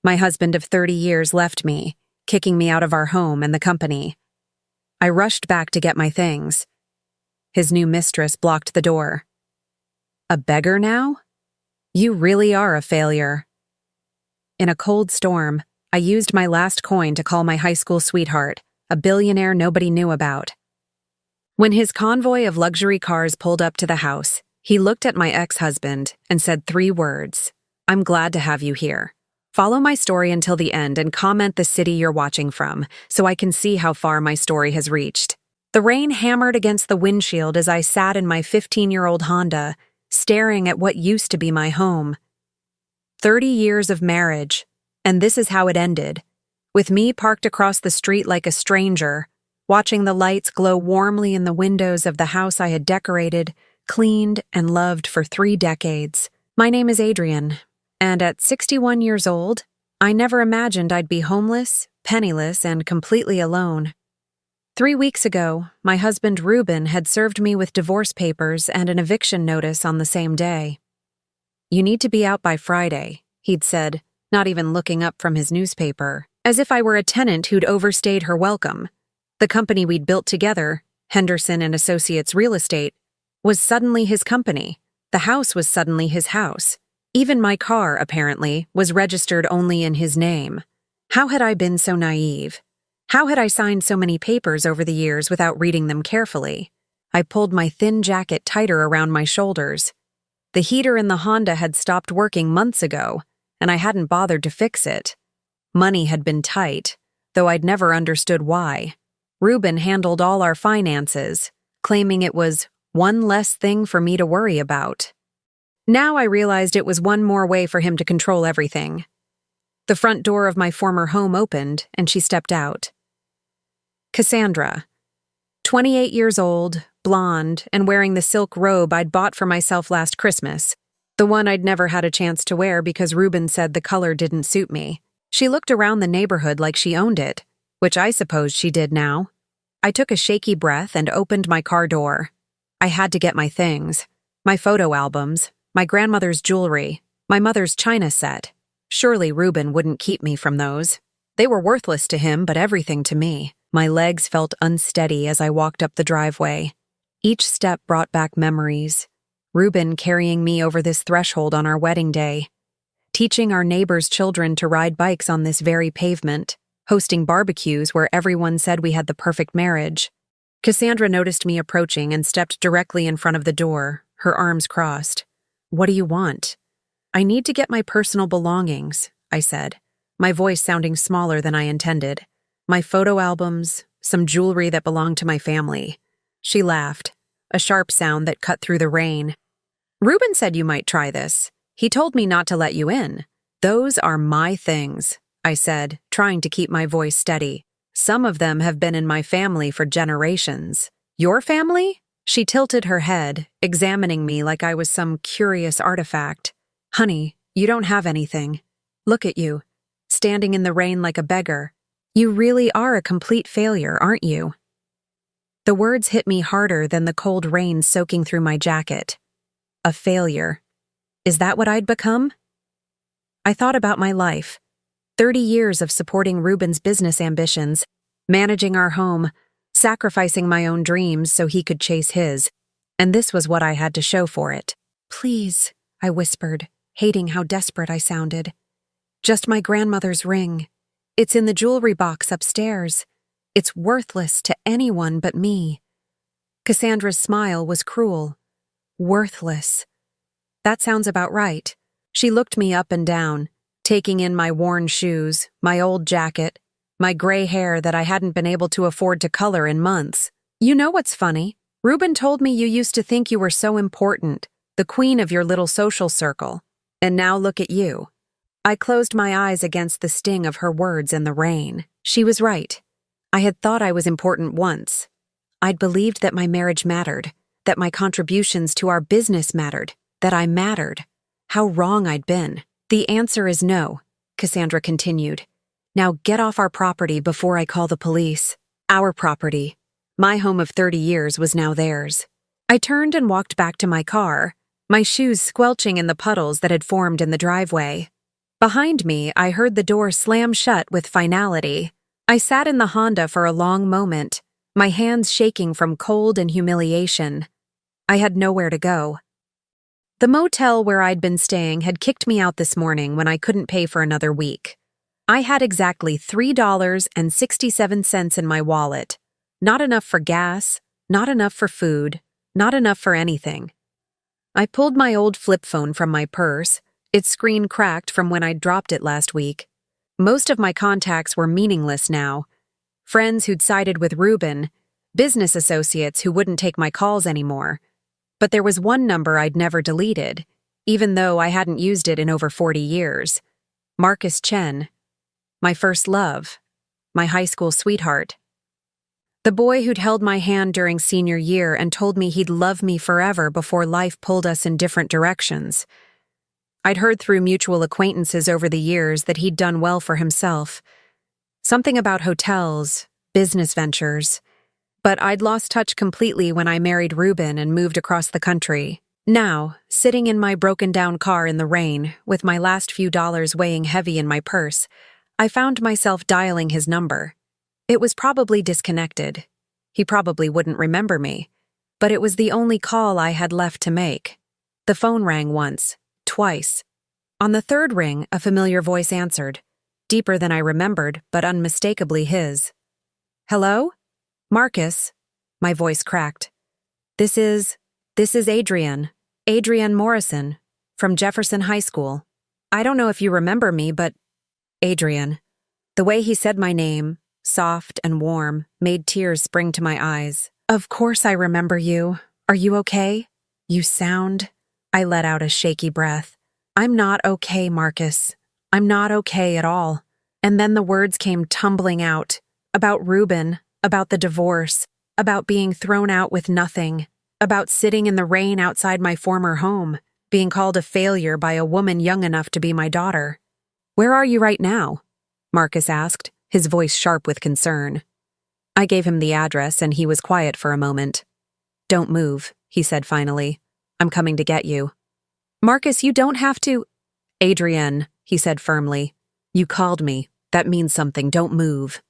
My husband of 30 years left me, kicking me out of our home and the company. I rushed back to get my things. His new mistress blocked the door. A beggar now? You really are a failure. In a cold storm, I used my last coin to call my high school sweetheart, a billionaire nobody knew about. When his convoy of luxury cars pulled up to the house, he looked at my ex-husband and said 3 words. I'm glad to have you here. Follow my story until the end and comment the city you're watching from, so I can see how far my story has reached. The rain hammered against the windshield as I sat in my 15-year-old Honda, staring at what used to be my home. 30 years of marriage, and this is how it ended, with me parked across the street like a stranger, watching the lights glow warmly in the windows of the house I had decorated, cleaned, and loved for 3 decades. My name is Adrian, and at 61 years old, I never imagined I'd be homeless, penniless, and completely alone. 3 weeks ago, my husband Ruben had served me with divorce papers and an eviction notice on the same day. You need to be out by Friday, he'd said, not even looking up from his newspaper, as if I were a tenant who'd overstayed her welcome. The company we'd built together, Henderson and Associates Real Estate, was suddenly his company. The house was suddenly his house. Even my car, apparently, was registered only in his name. How had I been so naive? How had I signed so many papers over the years without reading them carefully? I pulled my thin jacket tighter around my shoulders. The heater in the Honda had stopped working months ago, and I hadn't bothered to fix it. Money had been tight, though I'd never understood why. Ruben handled all our finances, claiming it was one less thing for me to worry about. Now I realized it was one more way for him to control everything. The front door of my former home opened, and she stepped out. Cassandra, 28 years old, blonde, and wearing the silk robe I'd bought for myself last Christmas, the one I'd never had a chance to wear because Ruben said the color didn't suit me. She looked around the neighborhood like she owned it, which I supposed she did now. I took a shaky breath and opened my car door. I had to get my things, my photo albums, my grandmother's jewelry, my mother's china set. Surely Ruben wouldn't keep me from those. They were worthless to him, but everything to me. My legs felt unsteady as I walked up the driveway. Each step brought back memories. Ruben carrying me over this threshold on our wedding day, teaching our neighbors' children to ride bikes on this very pavement, hosting barbecues where everyone said we had the perfect marriage. Cassandra noticed me approaching and stepped directly in front of the door, her arms crossed. What do you want? I need to get my personal belongings, I said, my voice sounding smaller than I intended. My photo albums, some jewelry that belonged to my family. She laughed, a sharp sound that cut through the rain. Ruben said you might try this. He told me not to let you in. Those are my things, I said, trying to keep my voice steady. Some of them have been in my family for generations. Your family? She tilted her head, examining me like I was some curious artifact. Honey, you don't have anything. Look at you, standing in the rain like a beggar. You really are a complete failure, aren't you? The words hit me harder than the cold rain soaking through my jacket. A failure. Is that what I'd become? I thought about my life. 30 years of supporting Ruben's business ambitions, managing our home, sacrificing my own dreams so he could chase his, and this was what I had to show for it. Please, I whispered, hating how desperate I sounded. Just my grandmother's ring. It's in the jewelry box upstairs. It's worthless to anyone but me. Cassandra's smile was cruel. Worthless. That sounds about right. She looked me up and down, taking in my worn shoes, my old jacket, my gray hair that I hadn't been able to afford to color in months. You know what's funny? Ruben told me you used to think you were so important, the queen of your little social circle. And now look at you. I closed my eyes against the sting of her words in the rain. She was right. I had thought I was important once. I'd believed that my marriage mattered, that my contributions to our business mattered, that I mattered. How wrong I'd been. The answer is no, Cassandra continued. Now get off our property before I call the police. Our property. My home of 30 years was now theirs. I turned and walked back to my car, my shoes squelching in the puddles that had formed in the driveway. Behind me, I heard the door slam shut with finality. I sat in the Honda for a long moment, my hands shaking from cold and humiliation. I had nowhere to go. The motel where I'd been staying had kicked me out this morning when I couldn't pay for another week. I had exactly $3.67 in my wallet. Not enough for gas, not enough for food, not enough for anything. I pulled my old flip phone from my purse, its screen cracked from when I'd dropped it last week. Most of my contacts were meaningless now. Friends who'd sided with Ruben, business associates who wouldn't take my calls anymore. But there was one number I'd never deleted, even though I hadn't used it in over 40 years. Marcus Chen. My first love. My high school sweetheart. The boy who'd held my hand during senior year and told me he'd love me forever before life pulled us in different directions. I'd heard through mutual acquaintances over the years that he'd done well for himself. Something about hotels, business ventures. But I'd lost touch completely when I married Ruben and moved across the country. Now, sitting in my broken-down car in the rain, with my last few dollars weighing heavy in my purse, I found myself dialing his number. It was probably disconnected. He probably wouldn't remember me. But it was the only call I had left to make. The phone rang once, twice. On the third ring, a familiar voice answered. Deeper than I remembered, but unmistakably his. Hello? Marcus. My voice cracked. This is Adrian. Adrian Morrison. From Jefferson High School. I don't know if you remember me, but... Adrian. The way he said my name, soft and warm, made tears spring to my eyes. Of course I remember you. Are you okay? You sound... I let out a shaky breath. I'm not okay, Marcus. I'm not okay at all. And then the words came tumbling out. About Ruben, about the divorce, about being thrown out with nothing, about sitting in the rain outside my former home, being called a failure by a woman young enough to be my daughter. Where are you right now? Marcus asked, his voice sharp with concern. I gave him the address and he was quiet for a moment. Don't move, he said finally. I'm coming to get you. Marcus, you don't have to... Adrian, he said firmly. You called me. That means something. Don't move.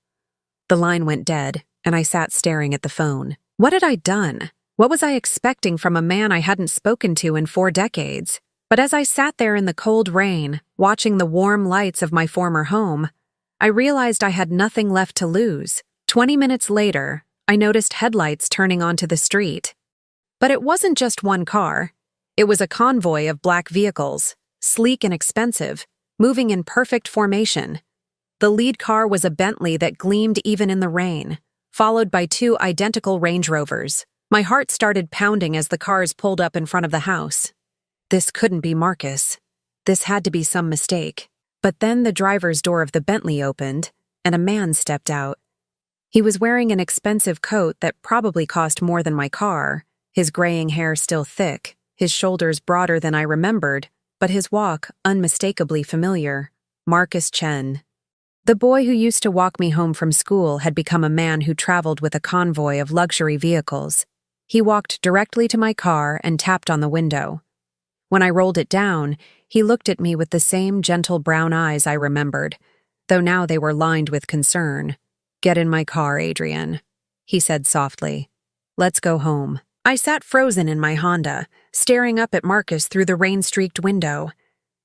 The line went dead, and I sat staring at the phone. What had I done? What was I expecting from a man I hadn't spoken to in 4 decades? But as I sat there in the cold rain, watching the warm lights of my former home, I realized I had nothing left to lose. 20 minutes later, I noticed headlights turning onto the street. But it wasn't just one car. It was a convoy of black vehicles, sleek and expensive, moving in perfect formation. The lead car was a Bentley that gleamed even in the rain, followed by 2 identical Range Rovers. My heart started pounding as the cars pulled up in front of the house. This couldn't be Marcus. This had to be some mistake. But then the driver's door of the Bentley opened, and a man stepped out. He was wearing an expensive coat that probably cost more than my car, his graying hair still thick, his shoulders broader than I remembered, but his walk unmistakably familiar. Marcus Chen. The boy who used to walk me home from school had become a man who traveled with a convoy of luxury vehicles. He walked directly to my car and tapped on the window. When I rolled it down, he looked at me with the same gentle brown eyes I remembered, though now they were lined with concern. Get in my car, Adrian, he said softly. Let's go home. I sat frozen in my Honda, staring up at Marcus through the rain-streaked window.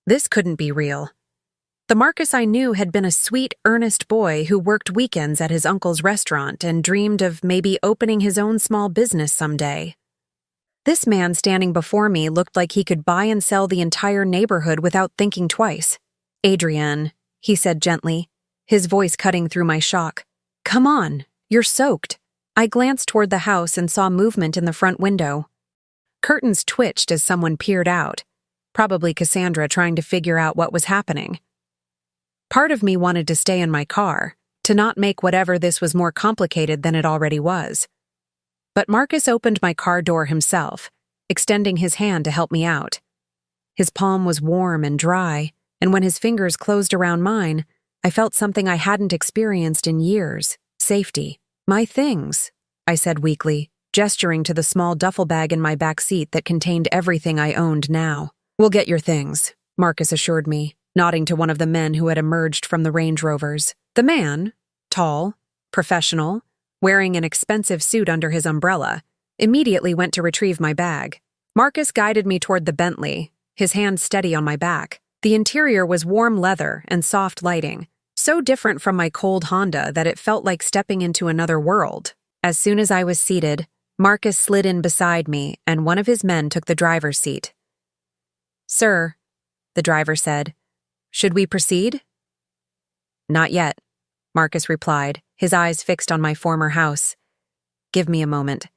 This couldn't be real. The Marcus I knew had been a sweet, earnest boy who worked weekends at his uncle's restaurant and dreamed of maybe opening his own small business someday. This man standing before me looked like he could buy and sell the entire neighborhood without thinking twice. Adrian, he said gently, his voice cutting through my shock. Come on, you're soaked. I glanced toward the house and saw movement in the front window. Curtains twitched as someone peered out, probably Cassandra trying to figure out what was happening. Part of me wanted to stay in my car, to not make whatever this was more complicated than it already was. But Marcus opened my car door himself, extending his hand to help me out. His palm was warm and dry, and when his fingers closed around mine, I felt something I hadn't experienced in years. Safety. My things, I said weakly, gesturing to the small duffel bag in my back seat that contained everything I owned now. We'll get your things, Marcus assured me. nodding to one of the men who had emerged from the Range Rovers. The man, tall, professional, wearing an expensive suit under his umbrella, immediately went to retrieve my bag. Marcus guided me toward the Bentley, his hand steady on my back. The interior was warm leather and soft lighting, so different from my cold Honda that it felt like stepping into another world. As soon as I was seated, Marcus slid in beside me and one of his men took the driver's seat. "Sir," the driver said, "should we proceed?" "Not yet," Marcus replied, his eyes fixed on my former house. "Give me a moment."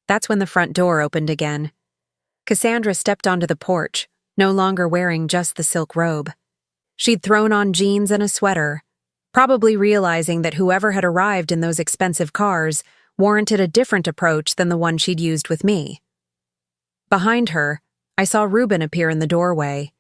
That's when the front door opened again. Cassandra stepped onto the porch, no longer wearing just the silk robe. She'd thrown on jeans and a sweater, probably realizing that whoever had arrived in those expensive cars warranted a different approach than the one she'd used with me. Behind her, I saw Reuben appear in the doorway.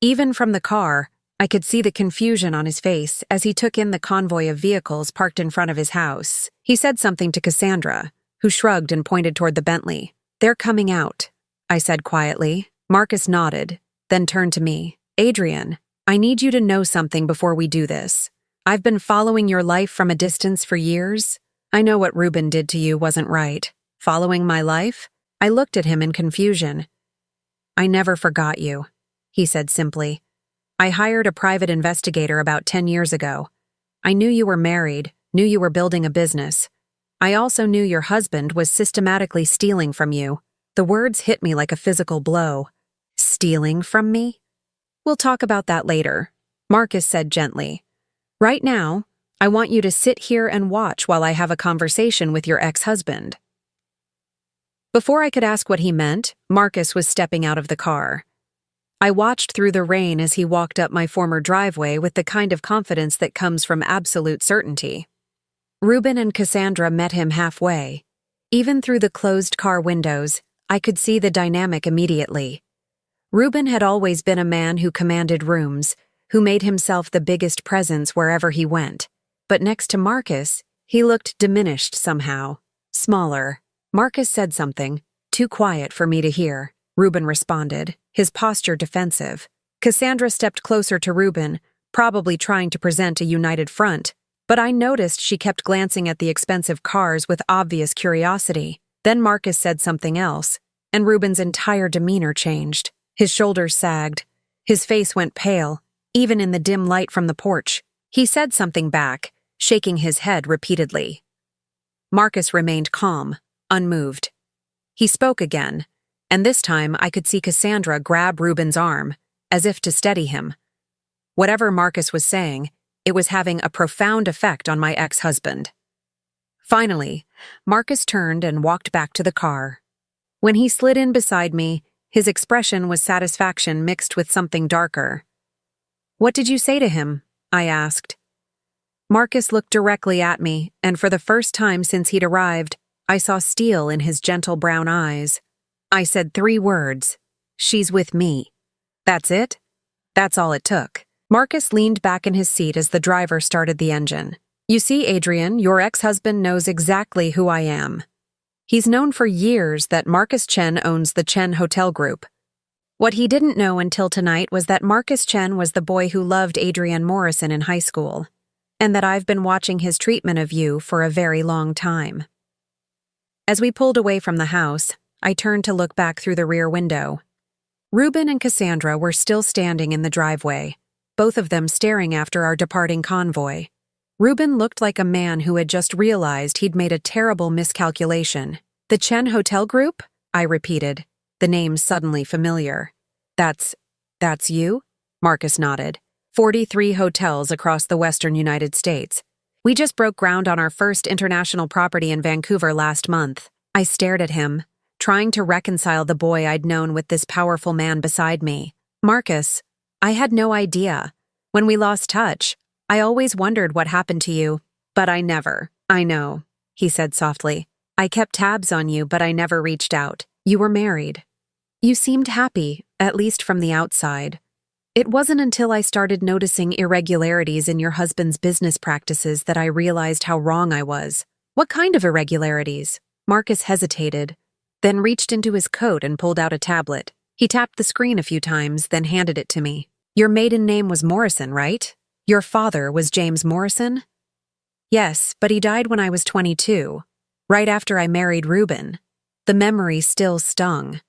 Even from the car, I could see the confusion on his face as he took in the convoy of vehicles parked in front of his house. He said something to Cassandra, who shrugged and pointed toward the Bentley. "They're coming out," I said quietly. Marcus nodded, then turned to me. "Adrian, I need you to know something before we do this. I've been following your life from a distance for years. I know what Reuben did to you wasn't right. Following my life?" I looked at him in confusion. "I never forgot you," he said simply. "I hired a private investigator about 10 years ago. I knew you were married, knew you were building a business. I also knew your husband was systematically stealing from you." The words hit me like a physical blow. "Stealing from me?" "We'll talk about that later," Marcus said gently. "Right now, I want you to sit here and watch while I have a conversation with your ex-husband." Before I could ask what he meant, Marcus was stepping out of the car. I watched through the rain as he walked up my former driveway with the kind of confidence that comes from absolute certainty. Reuben and Cassandra met him halfway. Even through the closed car windows, I could see the dynamic immediately. Reuben had always been a man who commanded rooms, who made himself the biggest presence wherever he went. But next to Marcus, he looked diminished somehow, smaller. Marcus said something, too quiet for me to hear. Reuben responded, his posture defensive. Cassandra stepped closer to Reuben, probably trying to present a united front, but I noticed she kept glancing at the expensive cars with obvious curiosity. Then Marcus said something else, and Reuben's entire demeanor changed. His shoulders sagged. His face went pale, even in the dim light from the porch. He said something back, shaking his head repeatedly. Marcus remained calm, unmoved. He spoke again, and this time I could see Cassandra grab Reuben's arm, as if to steady him. Whatever Marcus was saying, it was having a profound effect on my ex-husband. Finally, Marcus turned and walked back to the car. When he slid in beside me, his expression was satisfaction mixed with something darker. "What did you say to him?" I asked. Marcus looked directly at me, and for the first time since he'd arrived, I saw steel in his gentle brown eyes. I said 3 words. "She's with me." That's it? That's all it took. Marcus leaned back in his seat as the driver started the engine. "You see, Adrian, your ex-husband knows exactly who I am. He's known for years that Marcus Chen owns the Chen Hotel Group. What he didn't know until tonight was that Marcus Chen was the boy who loved Adrienne Morrison in high school, and that I've been watching his treatment of you for a very long time." As we pulled away from the house, I turned to look back through the rear window. Reuben and Cassandra were still standing in the driveway, both of them staring after our departing convoy. Reuben looked like a man who had just realized he'd made a terrible miscalculation. "The Chen Hotel Group?" I repeated, the name suddenly familiar. That's you?" Marcus nodded. 43 hotels across the western United States. We just broke ground on our first international property in Vancouver last month. I stared at him, trying to reconcile the boy I'd known with this powerful man beside me. "Marcus, I had no idea. When we lost touch, I always wondered what happened to you, but I never." "I know," he said softly. "I kept tabs on you, but I never reached out. You were married. You seemed happy, at least from the outside. It wasn't until I started noticing irregularities in your husband's business practices that I realized how wrong I was." "What kind of irregularities?" Marcus hesitated, then reached into his coat and pulled out a tablet. He tapped the screen a few times, then handed it to me. Your maiden name was Morrison, right? Your father was James Morrison? Yes, but he died when I was 22, right after I married Reuben. The memory still stung.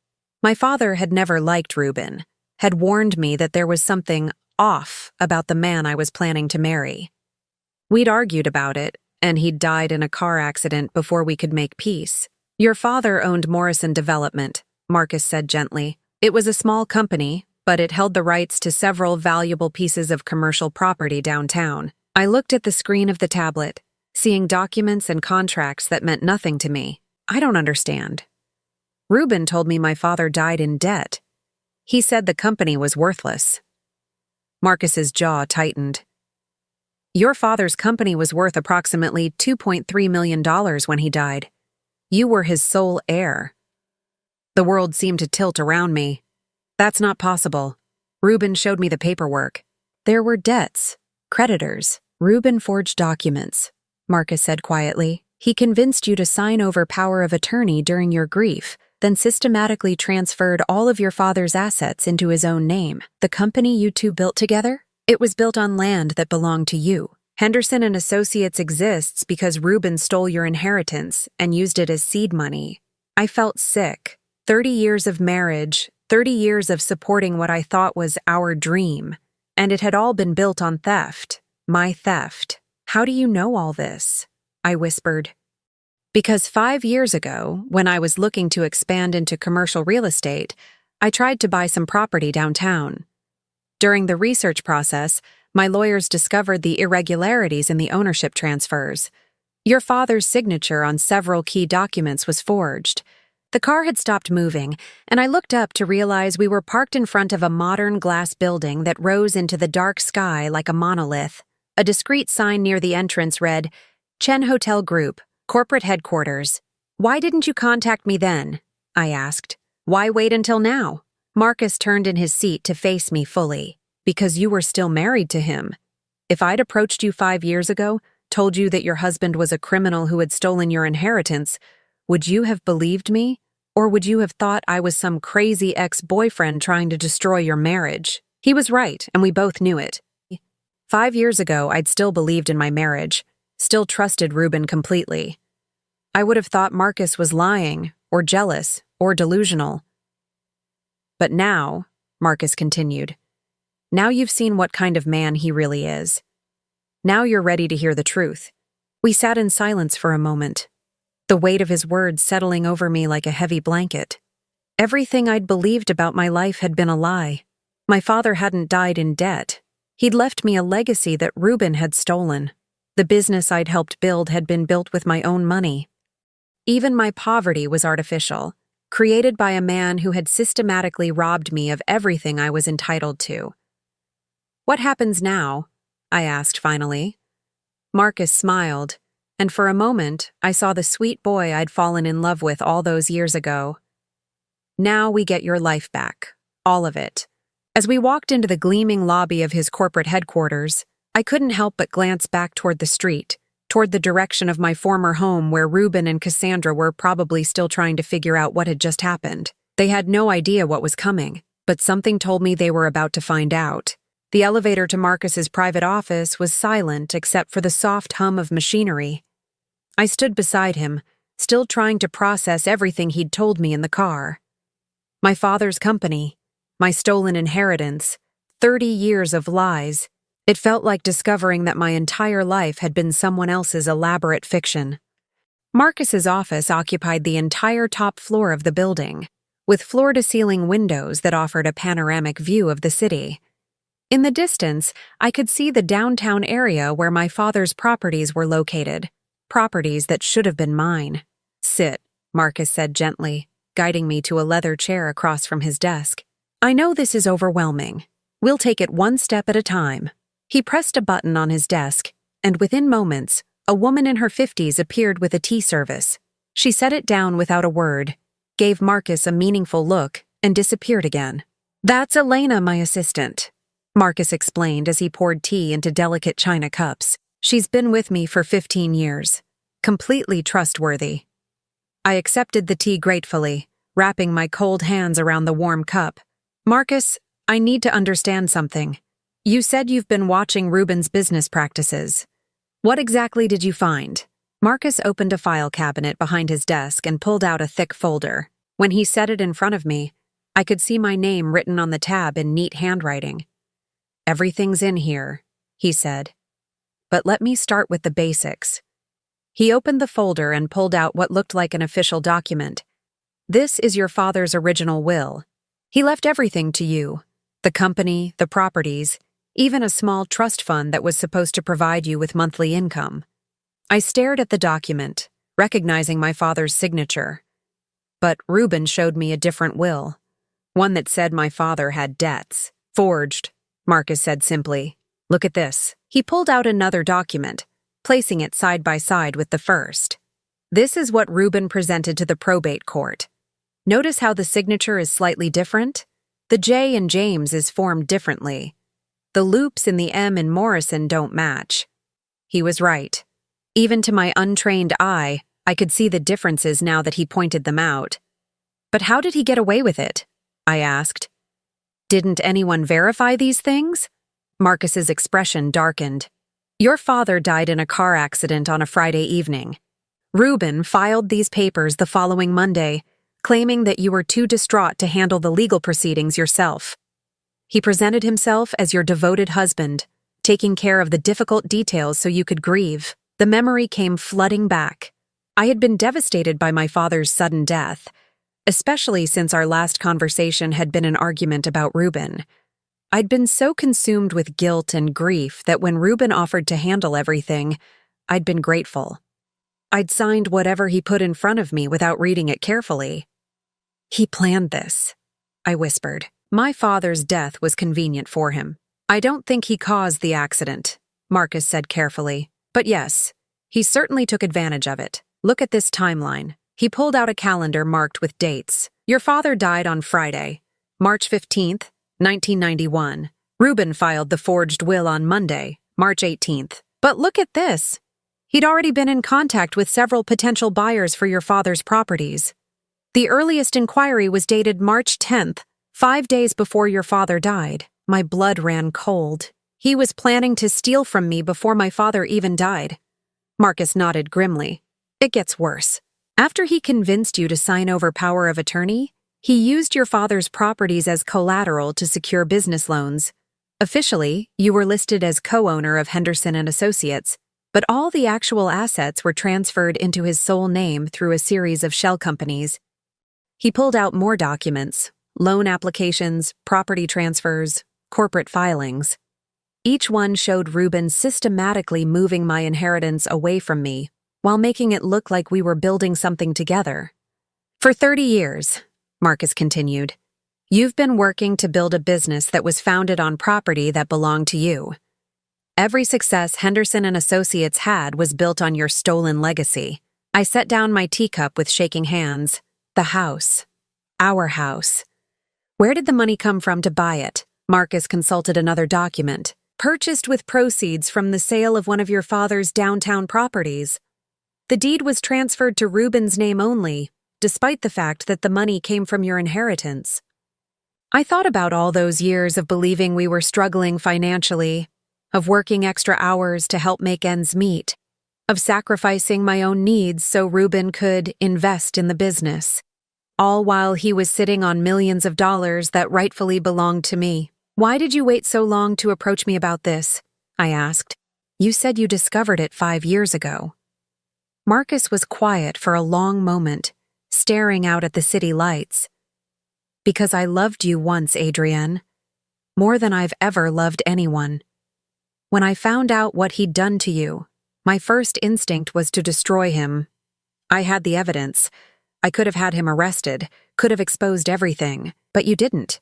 My father had never liked Reuben, had warned me that there was something off about the man I was planning to marry. We'd argued about it, and he'd died in a car accident before we could make peace. Your father owned Morrison Development, Marcus said gently. It was a small company, but it held the rights to several valuable pieces of commercial property downtown. I looked at the screen of the tablet, seeing documents and contracts that meant nothing to me. I don't understand. Reuben told me my father died in debt. He said the company was worthless. Marcus's jaw tightened. Your father's company was worth approximately $2.3 million when he died. You were his sole heir. The world seemed to tilt around me. That's not possible. Reuben showed me the paperwork. There were debts, creditors. Reuben forged documents, Marcus said quietly. He convinced you to sign over power of attorney during your grief, then systematically transferred all of your father's assets into his own name. The company you two built together? It was built on land that belonged to you. Henderson and Associates exists because Reuben stole your inheritance and used it as seed money. I felt sick. 30 years of marriage, 30 years of supporting what I thought was our dream, and it had all been built on theft. My theft. How do you know all this? I whispered. Because 5 years ago, when I was looking to expand into commercial real estate, I tried to buy some property downtown. During the research process, my lawyers discovered the irregularities in the ownership transfers. Your father's signature on several key documents was forged. The car had stopped moving, and I looked up to realize we were parked in front of a modern glass building that rose into the dark sky like a monolith. A discreet sign near the entrance read, Chen Hotel Group, Corporate Headquarters. Why didn't you contact me then? I asked. Why wait until now? Marcus turned in his seat to face me fully. Because you were still married to him. If I'd approached you 5 years ago, told you that your husband was a criminal who had stolen your inheritance, would you have believed me? Or would you have thought I was some crazy ex-boyfriend trying to destroy your marriage? He was right, and we both knew it. 5 years ago, I'd still believed in my marriage, still trusted Reuben completely. I would have thought Marcus was lying, or jealous, or delusional. But now, Marcus continued, now you've seen what kind of man he really is. Now you're ready to hear the truth. We sat in silence for a moment, the weight of his words settling over me like a heavy blanket. Everything I'd believed about my life had been a lie. My father hadn't died in debt. He'd left me a legacy that Reuben had stolen. The business I'd helped build had been built with my own money. Even my poverty was artificial, created by a man who had systematically robbed me of everything I was entitled to. What happens now? I asked finally. Marcus smiled, and for a moment I saw the sweet boy I'd fallen in love with all those years ago. Now we get your life back, all of it. As we walked into the gleaming lobby of his corporate headquarters, I couldn't help but glance back toward the street, toward the direction of my former home where Reuben and Cassandra were probably still trying to figure out what had just happened. They had no idea what was coming, but something told me they were about to find out. The elevator to Marcus's private office was silent except for the soft hum of machinery. I stood beside him, still trying to process everything he'd told me in the car. My father's company, my stolen inheritance, 30 years of lies. It felt like discovering that my entire life had been someone else's elaborate fiction. Marcus's office occupied the entire top floor of the building, with floor-to-ceiling windows that offered a panoramic view of the city. In the distance, I could see the downtown area where my father's properties were located, properties that should have been mine. Sit, Marcus said gently, guiding me to a leather chair across from his desk. I know this is overwhelming. We'll take it one step at a time. He pressed a button on his desk, and within moments, a woman in her 50s appeared with a tea service. She set it down without a word, gave Marcus a meaningful look, and disappeared again. That's Elena, my assistant, Marcus explained as he poured tea into delicate china cups. She's been with me for 15 years. Completely trustworthy. I accepted the tea gratefully, wrapping my cold hands around the warm cup. Marcus, I need to understand something. You said you've been watching Ruben's business practices. What exactly did you find? Marcus opened a file cabinet behind his desk and pulled out a thick folder. When he set it in front of me, I could see my name written on the tab in neat handwriting. Everything's in here, he said. But let me start with the basics. He opened the folder and pulled out what looked like an official document. This is your father's original will. He left everything to you. The company, the properties, even a small trust fund that was supposed to provide you with monthly income. I stared at the document, recognizing my father's signature. But Ruben showed me a different will, one that said my father had debts. Forged, Marcus said simply. Look at this. He pulled out another document, placing it side by side with the first. This is what Ruben presented to the probate court. Notice how the signature is slightly different? The J in James is formed differently. The loops in the M in Morrison don't match. He was right. Even to my untrained eye, I could see the differences now that he pointed them out. But how did he get away with it? I asked. Didn't anyone verify these things? Marcus's expression darkened. Your father died in a car accident on a Friday evening. Ruben filed these papers the following Monday, claiming that you were too distraught to handle the legal proceedings yourself. He presented himself as your devoted husband, taking care of the difficult details so you could grieve. The memory came flooding back. I had been devastated by my father's sudden death, especially since our last conversation had been an argument about Ruben. I'd been so consumed with guilt and grief that when Ruben offered to handle everything, I'd been grateful. I'd signed whatever he put in front of me without reading it carefully. He planned this, I whispered. My father's death was convenient for him. I don't think he caused the accident, Marcus said carefully. But yes, he certainly took advantage of it. Look at this timeline. He pulled out a calendar marked with dates. Your father died on Friday, March 15th, 1991. Ruben filed the forged will on Monday, March 18th. But look at this. He'd already been in contact with several potential buyers for your father's properties. The earliest inquiry was dated March 10th, 5 days before your father died. My blood ran cold. He was planning to steal from me before my father even died. Marcus nodded grimly. It gets worse. After he convinced you to sign over power of attorney, he used your father's properties as collateral to secure business loans. Officially, you were listed as co-owner of Henderson and Associates, but all the actual assets were transferred into his sole name through a series of shell companies. He pulled out more documents, loan applications, property transfers, corporate filings. Each one showed Ruben systematically moving my inheritance away from me, while making it look like we were building something together. For 30 years, Marcus continued, you've been working to build a business that was founded on property that belonged to you. Every success Henderson and Associates had was built on your stolen legacy. I set down my teacup with shaking hands. The house. Our house. Where did the money come from to buy it? Marcus consulted another document. Purchased with proceeds from the sale of one of your father's downtown properties. The deed was transferred to Ruben's name only, despite the fact that the money came from your inheritance. I thought about all those years of believing we were struggling financially, of working extra hours to help make ends meet, of sacrificing my own needs so Ruben could invest in the business, all while he was sitting on millions of dollars that rightfully belonged to me. Why did you wait so long to approach me about this? I asked. You said you discovered it 5 years ago. Marcus was quiet for a long moment, staring out at the city lights. Because I loved you once, Adrienne. More than I've ever loved anyone. When I found out what he'd done to you, my first instinct was to destroy him. I had the evidence. I could have had him arrested, could have exposed everything, but you didn't.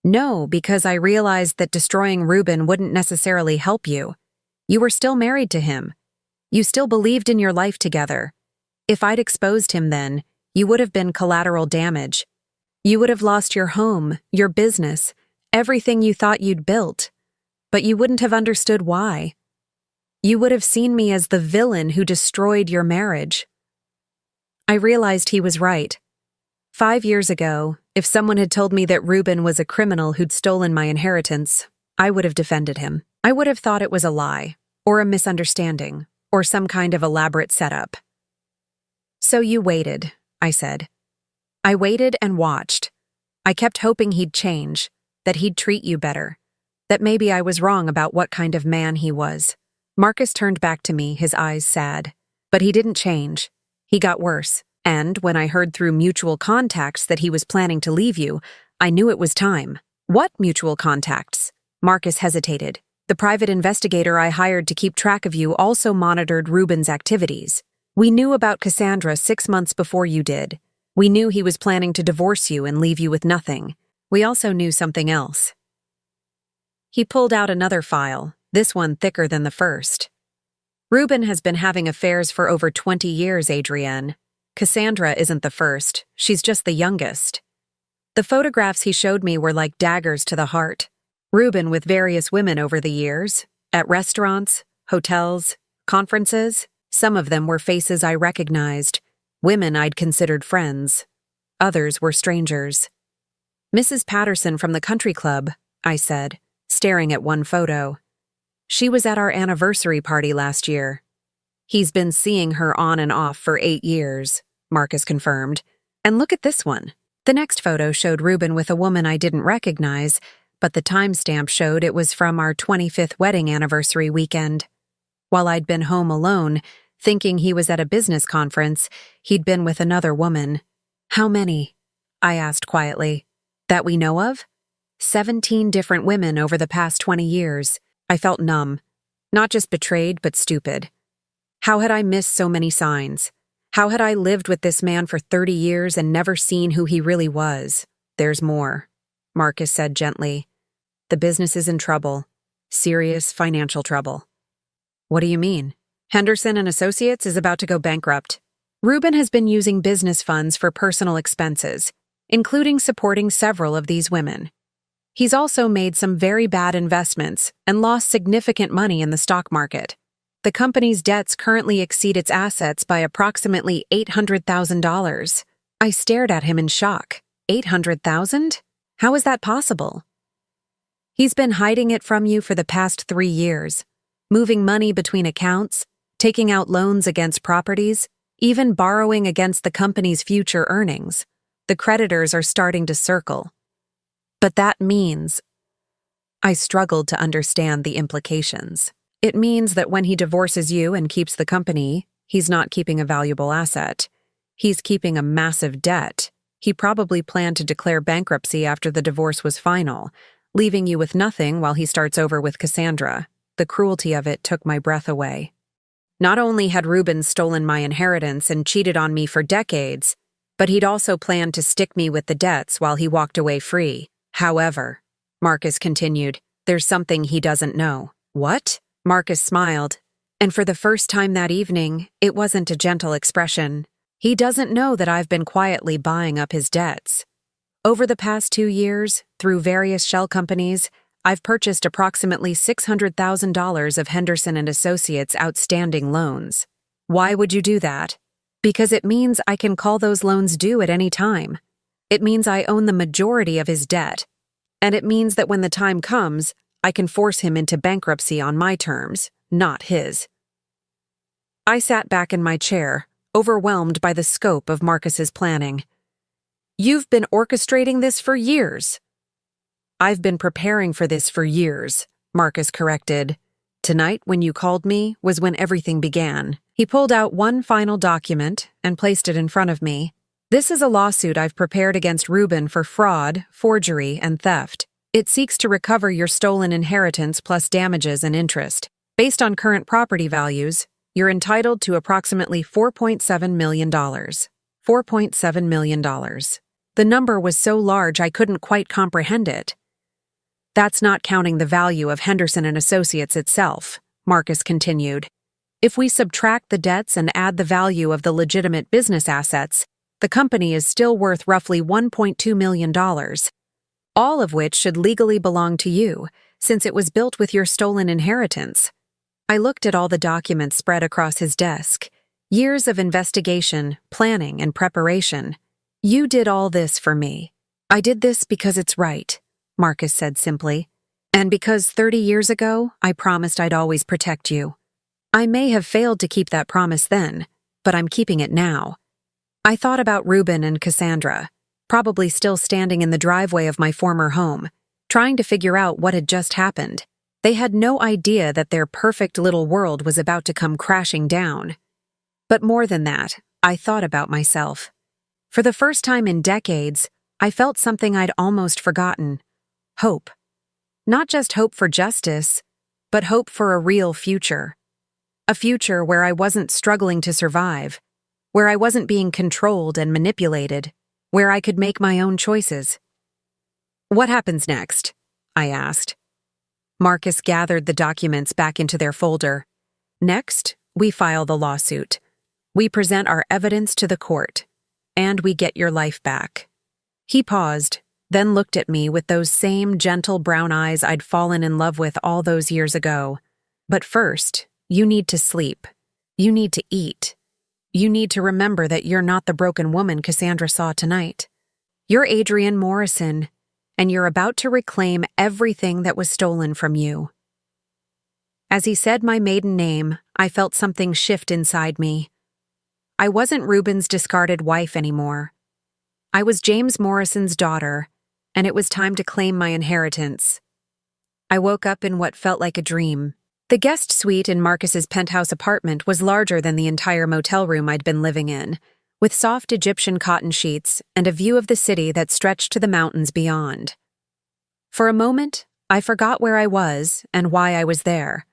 No, because I realized that destroying Ruben wouldn't necessarily help you. You were still married to him. You still believed in your life together. If I'd exposed him then, you would have been collateral damage. You would have lost your home, your business, everything you thought you'd built. But you wouldn't have understood why. You would have seen me as the villain who destroyed your marriage. I realized he was right. 5 years ago, if someone had told me that Ruben was a criminal who'd stolen my inheritance, I would have defended him. I would have thought it was a lie, or a misunderstanding, or some kind of elaborate setup. "So you waited," I said. "I waited and watched. I kept hoping he'd change, that he'd treat you better, that maybe I was wrong about what kind of man he was." Marcus turned back to me, his eyes sad. "But he didn't change. He got worse. And when I heard through mutual contacts that he was planning to leave you, I knew it was time." "What mutual contacts?" Marcus hesitated. "The private investigator I hired to keep track of you also monitored Ruben's activities. We knew about Cassandra 6 months before you did. We knew he was planning to divorce you and leave you with nothing. We also knew something else." He pulled out another file, this one thicker than the first. "Ruben has been having affairs for over 20 years, Adrienne. Cassandra isn't the first, she's just the youngest." The photographs he showed me were like daggers to the heart. Ruben with various women over the years, at restaurants, hotels, conferences. Some of them were faces I recognized, women I'd considered friends. Others were strangers. "Mrs. Patterson from the country club," I said, staring at one photo. "She was at our anniversary party last year." "He's been seeing her on and off for 8 years, Marcus confirmed. "And look at this one." The next photo showed Ruben with a woman I didn't recognize, but the timestamp showed it was from our 25th wedding anniversary weekend. While I'd been home alone, thinking he was at a business conference, he'd been with another woman. "How many?" I asked quietly. "That we know of?" 17 different women over the past 20 years. I felt numb. Not just betrayed, but stupid. How had I missed so many signs? How had I lived with this man for 30 years and never seen who he really was? "There's more," Marcus said gently. "The business is in trouble. Serious financial trouble." "What do you mean?" "Henderson and Associates is about to go bankrupt. Ruben has been using business funds for personal expenses, including supporting several of these women. He's also made some very bad investments and lost significant money in the stock market. The company's debts currently exceed its assets by approximately $800,000. I stared at him in shock. 800,000? How is that possible? "He's been hiding it from you for the past 3 years, moving money between accounts, taking out loans against properties, even borrowing against the company's future earnings. The creditors are starting to circle." "But that means..." I struggled to understand the implications. "It means that when he divorces you and keeps the company, he's not keeping a valuable asset. He's keeping a massive debt. He probably planned to declare bankruptcy after the divorce was final, leaving you with nothing while he starts over with Cassandra." The cruelty of it took my breath away. Not only had Ruben stolen my inheritance and cheated on me for decades, but he'd also planned to stick me with the debts while he walked away free. "However," Marcus continued, "there's something he doesn't know." "What?" Marcus smiled, and for the first time that evening, it wasn't a gentle expression. "He doesn't know that I've been quietly buying up his debts. Over the past 2 years, through various shell companies, I've purchased approximately $600,000 of Henderson and Associates' outstanding loans." "Why would you do that?" "Because it means I can call those loans due at any time. It means I own the majority of his debt. And it means that when the time comes, I can force him into bankruptcy on my terms, not his." I sat back in my chair, overwhelmed by the scope of Marcus's planning. "You've been orchestrating this for years." "I've been preparing for this for years," Marcus corrected. "Tonight, when you called me, was when everything began." He pulled out one final document and placed it in front of me. "This is a lawsuit I've prepared against Ruben for fraud, forgery, and theft. It seeks to recover your stolen inheritance plus damages and interest. Based on current property values, you're entitled to approximately $4.7 million. $4.7 million. The number was so large I couldn't quite comprehend it. "That's not counting the value of Henderson and Associates itself," Marcus continued. "If we subtract the debts and add the value of the legitimate business assets, the company is still worth roughly $1.2 million. All of which should legally belong to you, since it was built with your stolen inheritance." I looked at all the documents spread across his desk. Years of investigation, planning, and preparation. "You did all this for me." "I did this because it's right," Marcus said simply. And because 30 years ago, I promised I'd always protect you. I may have failed to keep that promise then, but I'm keeping it now. I thought about Ruben and Cassandra, probably still standing in the driveway of my former home, trying to figure out what had just happened. They had no idea that their perfect little world was about to come crashing down. But more than that, I thought about myself. For the first time in decades, I felt something I'd almost forgotten: hope. Not just hope for justice, but hope for a real future. A future where I wasn't struggling to survive, where I wasn't being controlled and manipulated, where I could make my own choices. "What happens next?" I asked. Marcus gathered the documents back into their folder. "Next, we file the lawsuit. We present our evidence to the court, and we get your life back." He paused, then looked at me with those same gentle brown eyes I'd fallen in love with all those years ago. "But first, you need to sleep. You need to eat. You need to remember that you're not the broken woman Cassandra saw tonight. You're Adrienne Morrison, and you're about to reclaim everything that was stolen from you." As he said my maiden name, I felt something shift inside me. I wasn't Ruben's discarded wife anymore. I was James Morrison's daughter, and it was time to claim my inheritance. I woke up in what felt like a dream. The guest suite in Marcus's penthouse apartment was larger than the entire motel room I'd been living in, with soft Egyptian cotton sheets and a view of the city that stretched to the mountains beyond. For a moment, I forgot where I was and why I was there.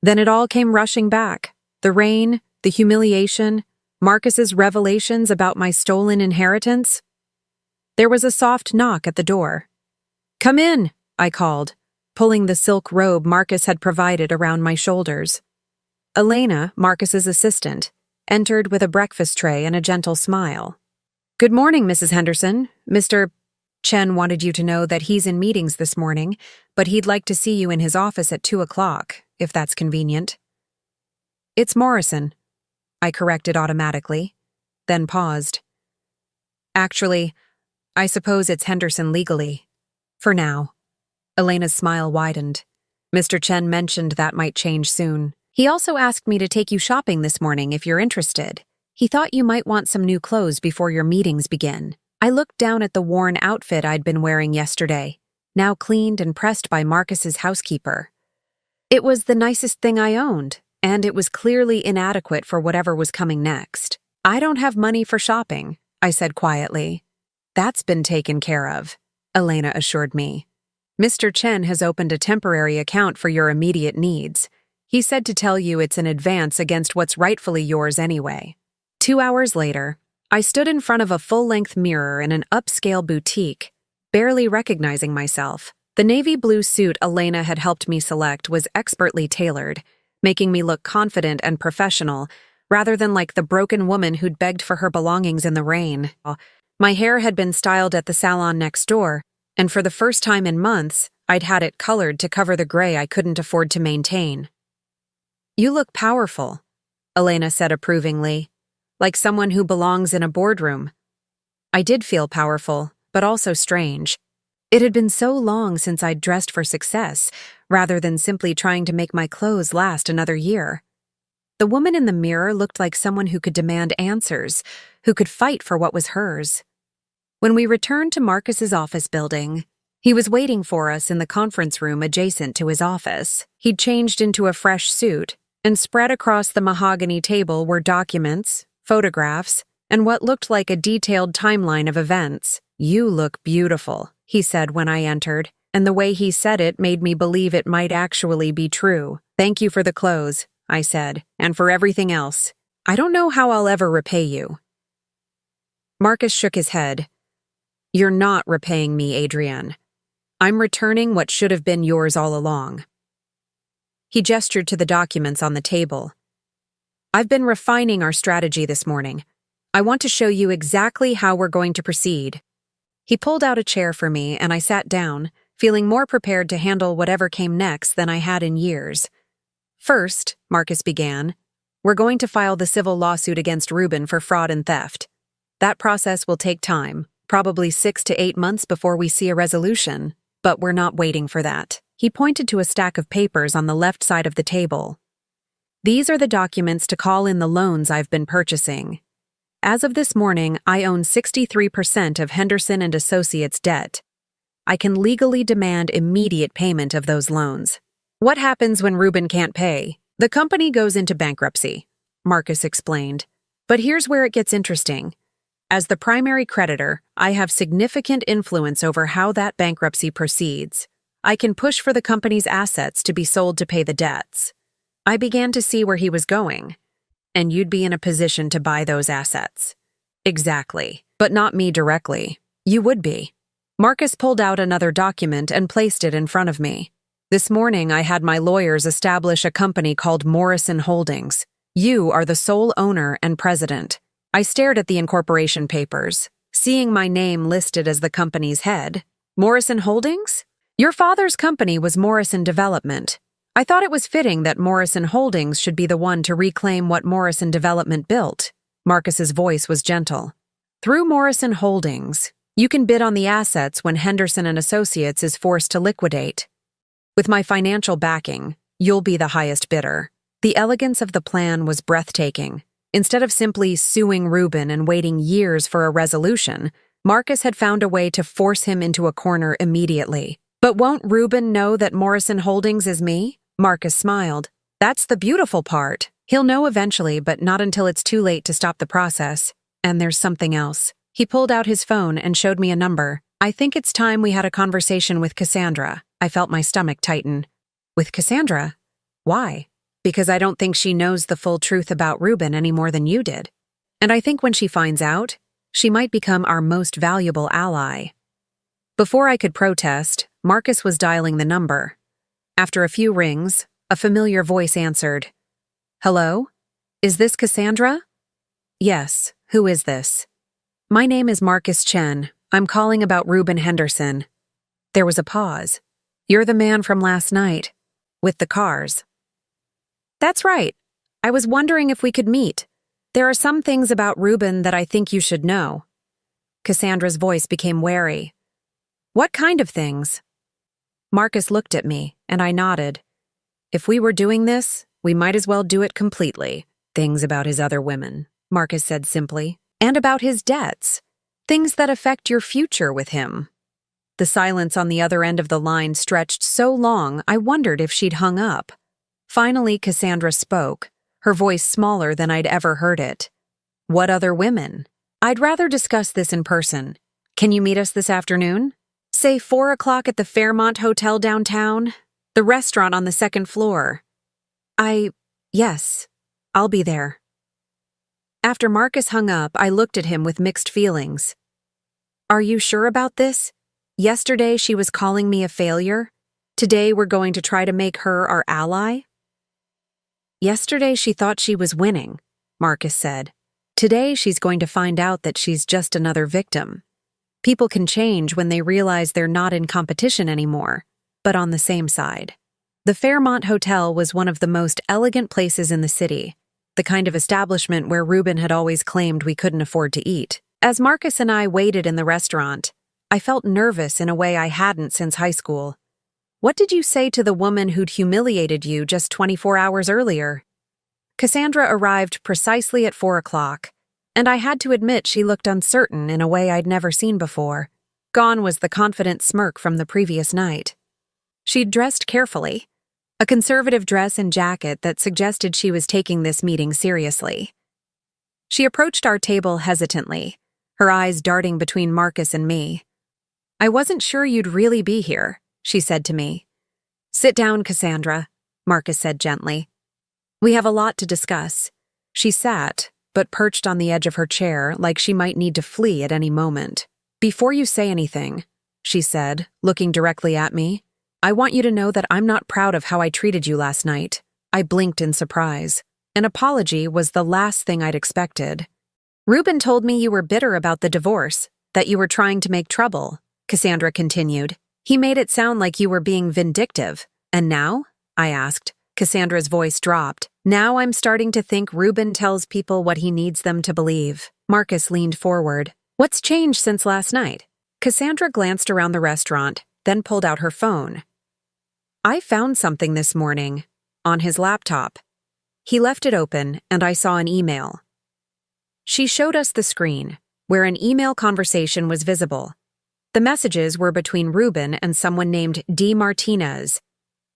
Then it all came rushing back: the rain, the humiliation, Marcus's revelations about my stolen inheritance. There was a soft knock at the door. "Come in," I called, pulling the silk robe Marcus had provided around my shoulders. Elena, Marcus's assistant, entered with a breakfast tray and a gentle smile. "Good morning, Mrs. Henderson. Mr. Chen wanted you to know that he's in meetings this morning, but he'd like to see you in his office at 2 o'clock, if that's convenient." "It's Morrison," I corrected automatically, then paused. "Actually, I suppose it's Henderson legally. For now." Elena's smile widened. "Mr. Chen mentioned that might change soon. He also asked me to take you shopping this morning if you're interested. He thought you might want some new clothes before your meetings begin." I looked down at the worn outfit I'd been wearing yesterday, now cleaned and pressed by Marcus's housekeeper. It was the nicest thing I owned, and it was clearly inadequate for whatever was coming next. "I don't have money for shopping," I said quietly. "That's been taken care of," Elena assured me. "Mr. Chen has opened a temporary account for your immediate needs. He said to tell you it's an advance against what's rightfully yours anyway." 2 hours later, I stood in front of a full-length mirror in an upscale boutique, barely recognizing myself. The navy blue suit Elena had helped me select was expertly tailored, making me look confident and professional, rather than like the broken woman who'd begged for her belongings in the rain. My hair had been styled at the salon next door, and for the first time in months, I'd had it colored to cover the gray I couldn't afford to maintain. "You look powerful," Elena said approvingly, like someone who belongs in a boardroom. I did feel powerful, but also strange. It had been so long since I'd dressed for success, rather than simply trying to make my clothes last another year. The woman in the mirror looked like someone who could demand answers, who could fight for what was hers. When we returned to Marcus's office building, he was waiting for us in the conference room adjacent to his office. He'd changed into a fresh suit, and spread across the mahogany table were documents, photographs, and what looked like a detailed timeline of events. "You look beautiful," he said when I entered, and the way he said it made me believe it might actually be true. "Thank you for the clothes," I said, "and for everything else. I don't know how I'll ever repay you." Marcus shook his head. "You're not repaying me, Adrienne. I'm returning what should have been yours all along." He gestured to the documents on the table. "I've been refining our strategy this morning. I want to show you exactly how we're going to proceed." He pulled out a chair for me, and I sat down, feeling more prepared to handle whatever came next than I had in years. "First," Marcus began, "we're going to file the civil lawsuit against Ruben for fraud and theft. That process will take time, probably 6 to 8 months before we see a resolution, but we're not waiting for that. He pointed to a stack of papers on the left side of the table. These are the documents to call in the loans I've been purchasing. As of this morning, I own 63% of Henderson and Associates' debt. I can legally demand immediate payment of those loans. What happens when Ruben can't pay? The company goes into bankruptcy, Marcus explained. But here's where it gets interesting. As the primary creditor, I have significant influence over how that bankruptcy proceeds. I can push for the company's assets to be sold to pay the debts. I began to see where he was going. And you'd be in a position to buy those assets. Exactly. But not me directly. You would be. Marcus pulled out another document and placed it in front of me. This morning, I had my lawyers establish a company called Morrison Holdings. You are the sole owner and president. I stared at the incorporation papers, seeing my name listed as the company's head. Morrison Holdings? Your father's company was Morrison Development. I thought it was fitting that Morrison Holdings should be the one to reclaim what Morrison Development built. Marcus's voice was gentle. Through Morrison Holdings, you can bid on the assets when Henderson and Associates is forced to liquidate. With my financial backing, you'll be the highest bidder. The elegance of the plan was breathtaking. Instead of simply suing Ruben and waiting years for a resolution, Marcus had found a way to force him into a corner immediately. But won't Ruben know that Morrison Holdings is me? Marcus smiled. That's the beautiful part. He'll know eventually, but not until it's too late to stop the process. And there's something else. He pulled out his phone and showed me a number. I think it's time we had a conversation with Cassandra. I felt my stomach tighten. With Cassandra? Why? Because I don't think she knows the full truth about Ruben any more than you did. And I think when she finds out, she might become our most valuable ally. Before I could protest, Marcus was dialing the number. After a few rings, a familiar voice answered. Hello? Is this Cassandra? Yes. Who is this? My name is Marcus Chen. I'm calling about Ruben Henderson. There was a pause. You're the man from last night. With the cars. That's right. I was wondering if we could meet. There are some things about Ruben that I think you should know. Cassandra's voice became wary. What kind of things? Marcus looked at me, and I nodded. If we were doing this, we might as well do it completely. Things about his other women, Marcus said simply. And about his debts. Things that affect your future with him. The silence on the other end of the line stretched so long I wondered if she'd hung up. Finally, Cassandra spoke, her voice smaller than I'd ever heard it. What other women? I'd rather discuss this in person. Can you meet us this afternoon? Say 4 o'clock at the Fairmont Hotel downtown? The restaurant on the second floor. Yes, I'll be there. After Marcus hung up, I looked at him with mixed feelings. Are you sure about this? Yesterday she was calling me a failure. Today we're going to try to make her our ally? Yesterday she thought she was winning, Marcus said. Today she's going to find out that she's just another victim. People can change when they realize they're not in competition anymore, but on the same side. The Fairmont Hotel was one of the most elegant places in the city, the kind of establishment where Ruben had always claimed we couldn't afford to eat. As Marcus and I waited in the restaurant, I felt nervous in a way I hadn't since high school. What did you say to the woman who'd humiliated you just 24 hours earlier? Cassandra arrived precisely at 4 o'clock, and I had to admit she looked uncertain in a way I'd never seen before. Gone was the confident smirk from the previous night. She'd dressed carefully, a conservative dress and jacket that suggested she was taking this meeting seriously. She approached our table hesitantly, her eyes darting between Marcus and me. I wasn't sure you'd really be here, she said to me. Sit down, Cassandra, Marcus said gently. We have a lot to discuss. She sat, but perched on the edge of her chair like she might need to flee at any moment. Before you say anything, she said, looking directly at me, I want you to know that I'm not proud of how I treated you last night. I blinked in surprise. An apology was the last thing I'd expected. Ruben told me you were bitter about the divorce, that you were trying to make trouble, Cassandra continued. He made it sound like you were being vindictive. And now? I asked. Cassandra's voice dropped. Now I'm starting to think Ruben tells people what he needs them to believe. Marcus leaned forward. What's changed since last night? Cassandra glanced around the restaurant, then pulled out her phone. I found something this morning on his laptop. He left it open, and I saw an email. She showed us the screen, where an email conversation was visible. The messages were between Ruben and someone named D. Martinez.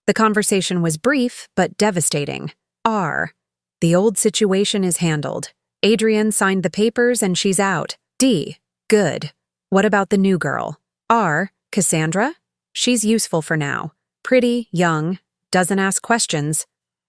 The conversation was brief, but devastating. R. The old situation is handled. Adrian signed the papers and she's out. D. Good. What about the new girl? R. Cassandra? She's useful for now. Pretty, young, doesn't ask questions,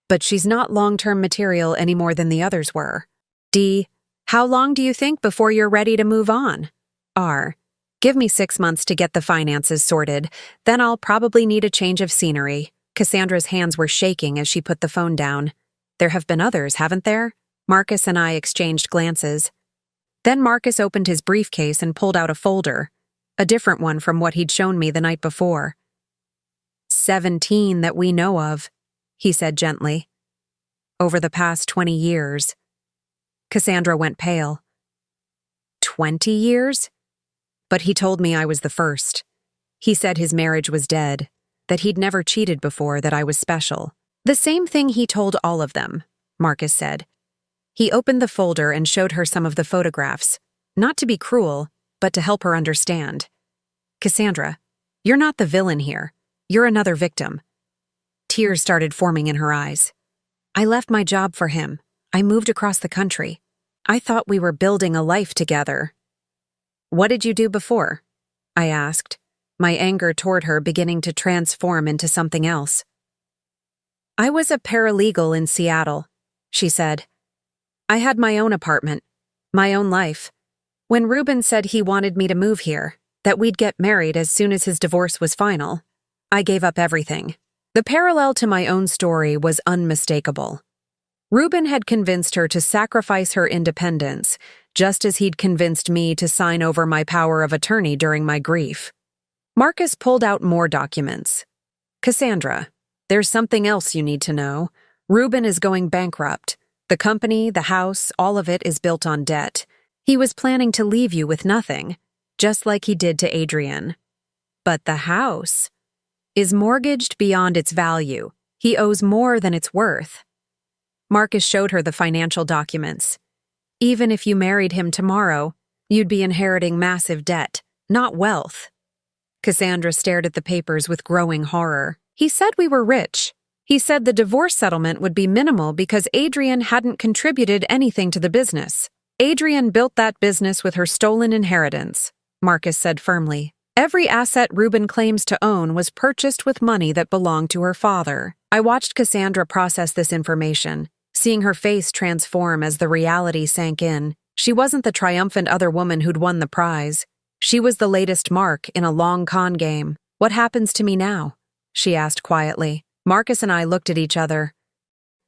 but she's not long-term material any more than the others were. D. How long do you think before you're ready to move on? R. Give me 6 months to get the finances sorted, then I'll probably need a change of scenery. Cassandra's hands were shaking as she put the phone down. There have been others, haven't there? Marcus and I exchanged glances. Then Marcus opened his briefcase and pulled out a folder, a different one from what he'd shown me the night before. 17 that we know of, he said gently. Over the past 20 years. Cassandra went pale. 20 years? But he told me I was the first. He said his marriage was dead, that he'd never cheated before, that I was special. The same thing he told all of them, Marcus said. He opened the folder and showed her some of the photographs, not to be cruel, but to help her understand. Cassandra, you're not the villain here. You're another victim. Tears started forming in her eyes. I left my job for him. I moved across the country. I thought we were building a life together. What did you do before? I asked, my anger toward her beginning to transform into something else. I was a paralegal in Seattle, she said. I had my own apartment, my own life. When Ruben said he wanted me to move here, that we'd get married as soon as his divorce was final, I gave up everything. The parallel to my own story was unmistakable. Ruben had convinced her to sacrifice her independence, just as he'd convinced me to sign over my power of attorney during my grief. Marcus pulled out more documents. Cassandra, there's something else you need to know. Ruben is going bankrupt. The company, the house, all of it is built on debt. He was planning to leave you with nothing, just like he did to Adrian. But the house is mortgaged beyond its value. He owes more than it's worth. Marcus showed her the financial documents. Even if you married him tomorrow, you'd be inheriting massive debt, not wealth. Cassandra stared at the papers with growing horror. He said we were rich. He said the divorce settlement would be minimal because Adrian hadn't contributed anything to the business. Adrian built that business with her stolen inheritance, Marcus said firmly. Every asset Ruben claims to own was purchased with money that belonged to her father. I watched Cassandra process this information, seeing her face transform as the reality sank in. She wasn't the triumphant other woman who'd won the prize. She was the latest mark in a long con game. What happens to me now? She asked quietly. Marcus and I looked at each other.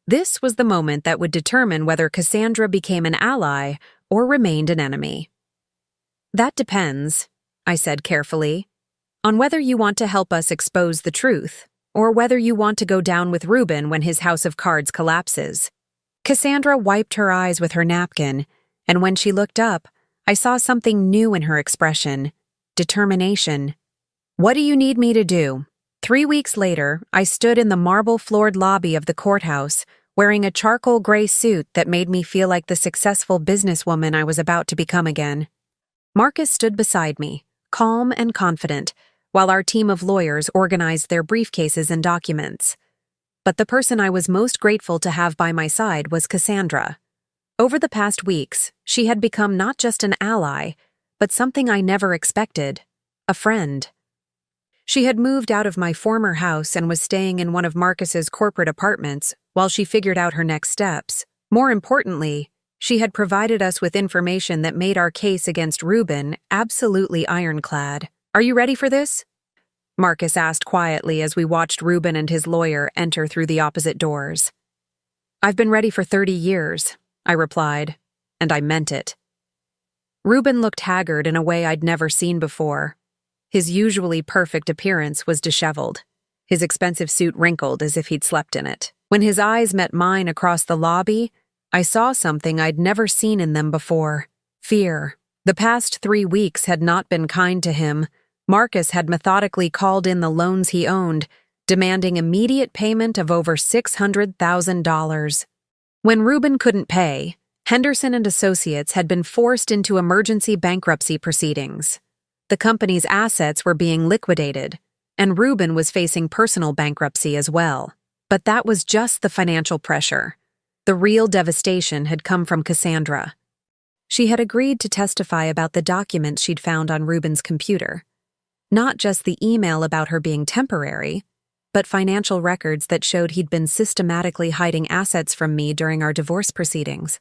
This was the moment that would determine whether Cassandra became an ally or remained an enemy. That depends, I said carefully, on whether you want to help us expose the truth, or whether you want to go down with Ruben when his house of cards collapses. Cassandra wiped her eyes with her napkin, and when she looked up, I saw something new in her expression: determination. What do you need me to do? 3 weeks later, I stood in the marble-floored lobby of the courthouse, wearing a charcoal gray suit that made me feel like the successful businesswoman I was about to become again. Marcus stood beside me, calm and confident, while our team of lawyers organized their briefcases and documents. But the person I was most grateful to have by my side was Cassandra. Over the past weeks, she had become not just an ally, but something I never expected: a friend. She had moved out of my former house and was staying in one of Marcus's corporate apartments while she figured out her next steps. More importantly, she had provided us with information that made our case against Ruben absolutely ironclad. Are you ready for this? Marcus asked quietly as we watched Ruben and his lawyer enter through the opposite doors. I've been ready for 30 years, I replied, and I meant it. Ruben looked haggard in a way I'd never seen before. His usually perfect appearance was disheveled, his expensive suit wrinkled as if he'd slept in it. When his eyes met mine across the lobby, I saw something I'd never seen in them before: fear. The past 3 weeks had not been kind to him. Marcus had methodically called in the loans he owned, demanding immediate payment of over $600,000. When Reuben couldn't pay, Henderson and Associates had been forced into emergency bankruptcy proceedings. The company's assets were being liquidated, and Reuben was facing personal bankruptcy as well. But that was just the financial pressure. The real devastation had come from Cassandra. She had agreed to testify about the documents she'd found on Reuben's computer. Not just the email about her being temporary, but financial records that showed he'd been systematically hiding assets from me during our divorce proceedings.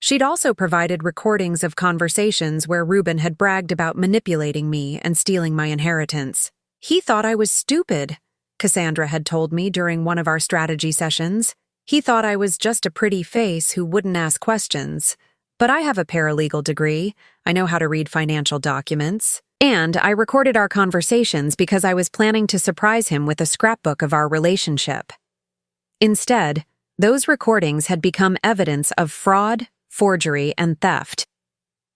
She'd also provided recordings of conversations where Reuben had bragged about manipulating me and stealing my inheritance. "He thought I was stupid," Cassandra had told me during one of our strategy sessions. "He thought I was just a pretty face who wouldn't ask questions. But I have a paralegal degree, I know how to read financial documents, and I recorded our conversations because I was planning to surprise him with a scrapbook of our relationship." Instead, those recordings had become evidence of fraud, forgery, and theft.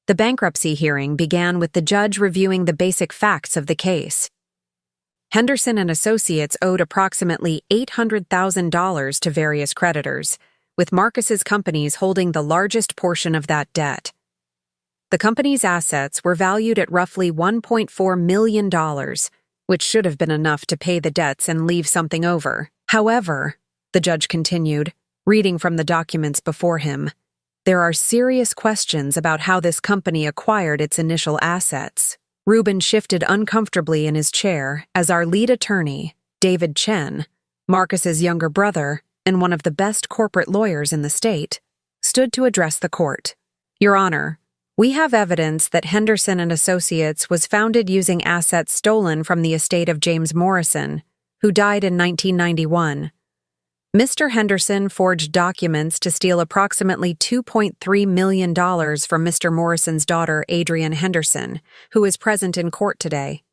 The bankruptcy hearing began with the judge reviewing the basic facts of the case. Henderson and Associates owed approximately $800,000 to various creditors, with Marcus's companies holding the largest portion of that debt. The company's assets were valued at roughly $1.4 million, which should have been enough to pay the debts and leave something over. However, the judge continued, reading from the documents before him, there are serious questions about how this company acquired its initial assets. Reuben shifted uncomfortably in his chair as our lead attorney, David Chen, Marcus's younger brother and one of the best corporate lawyers in the state, stood to address the court. "Your Honor, we have evidence that Henderson and Associates was founded using assets stolen from the estate of James Morrison, who died in 1991. Mr. Henderson forged documents to steal approximately $2.3 million from Mr. Morrison's daughter, Adrienne Henderson, who is present in court today."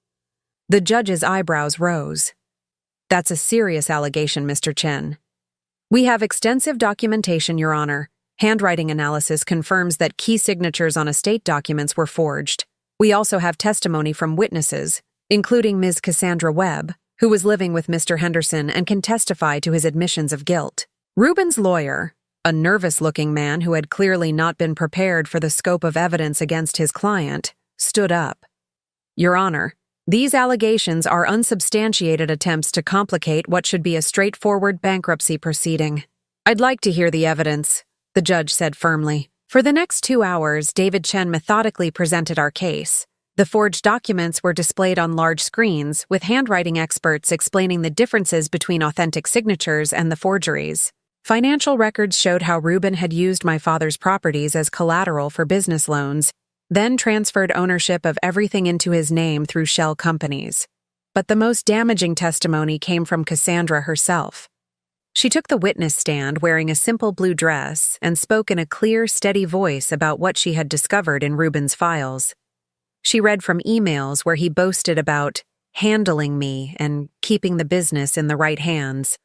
The judge's eyebrows rose. "That's a serious allegation, Mr. Chen." "We have extensive documentation, Your Honor. Handwriting analysis confirms that key signatures on estate documents were forged. We also have testimony from witnesses, including Ms. Cassandra Webb, who was living with Mr. Henderson and can testify to his admissions of guilt." Reuben's lawyer, a nervous-looking man who had clearly not been prepared for the scope of evidence against his client, stood up. "Your Honor, these allegations are unsubstantiated attempts to complicate what should be a straightforward bankruptcy proceeding." "I'd like to hear the evidence," the judge said firmly. For the next 2 hours, David Chen methodically presented our case. The forged documents were displayed on large screens, with handwriting experts explaining the differences between authentic signatures and the forgeries. Financial records showed how Reuben had used my father's properties as collateral for business loans, then transferred ownership of everything into his name through shell companies. But the most damaging testimony came from Cassandra herself. She took the witness stand wearing a simple blue dress and spoke in a clear, steady voice about what she had discovered in Reuben's files. She read from emails where he boasted about handling me and keeping the business in the right hands.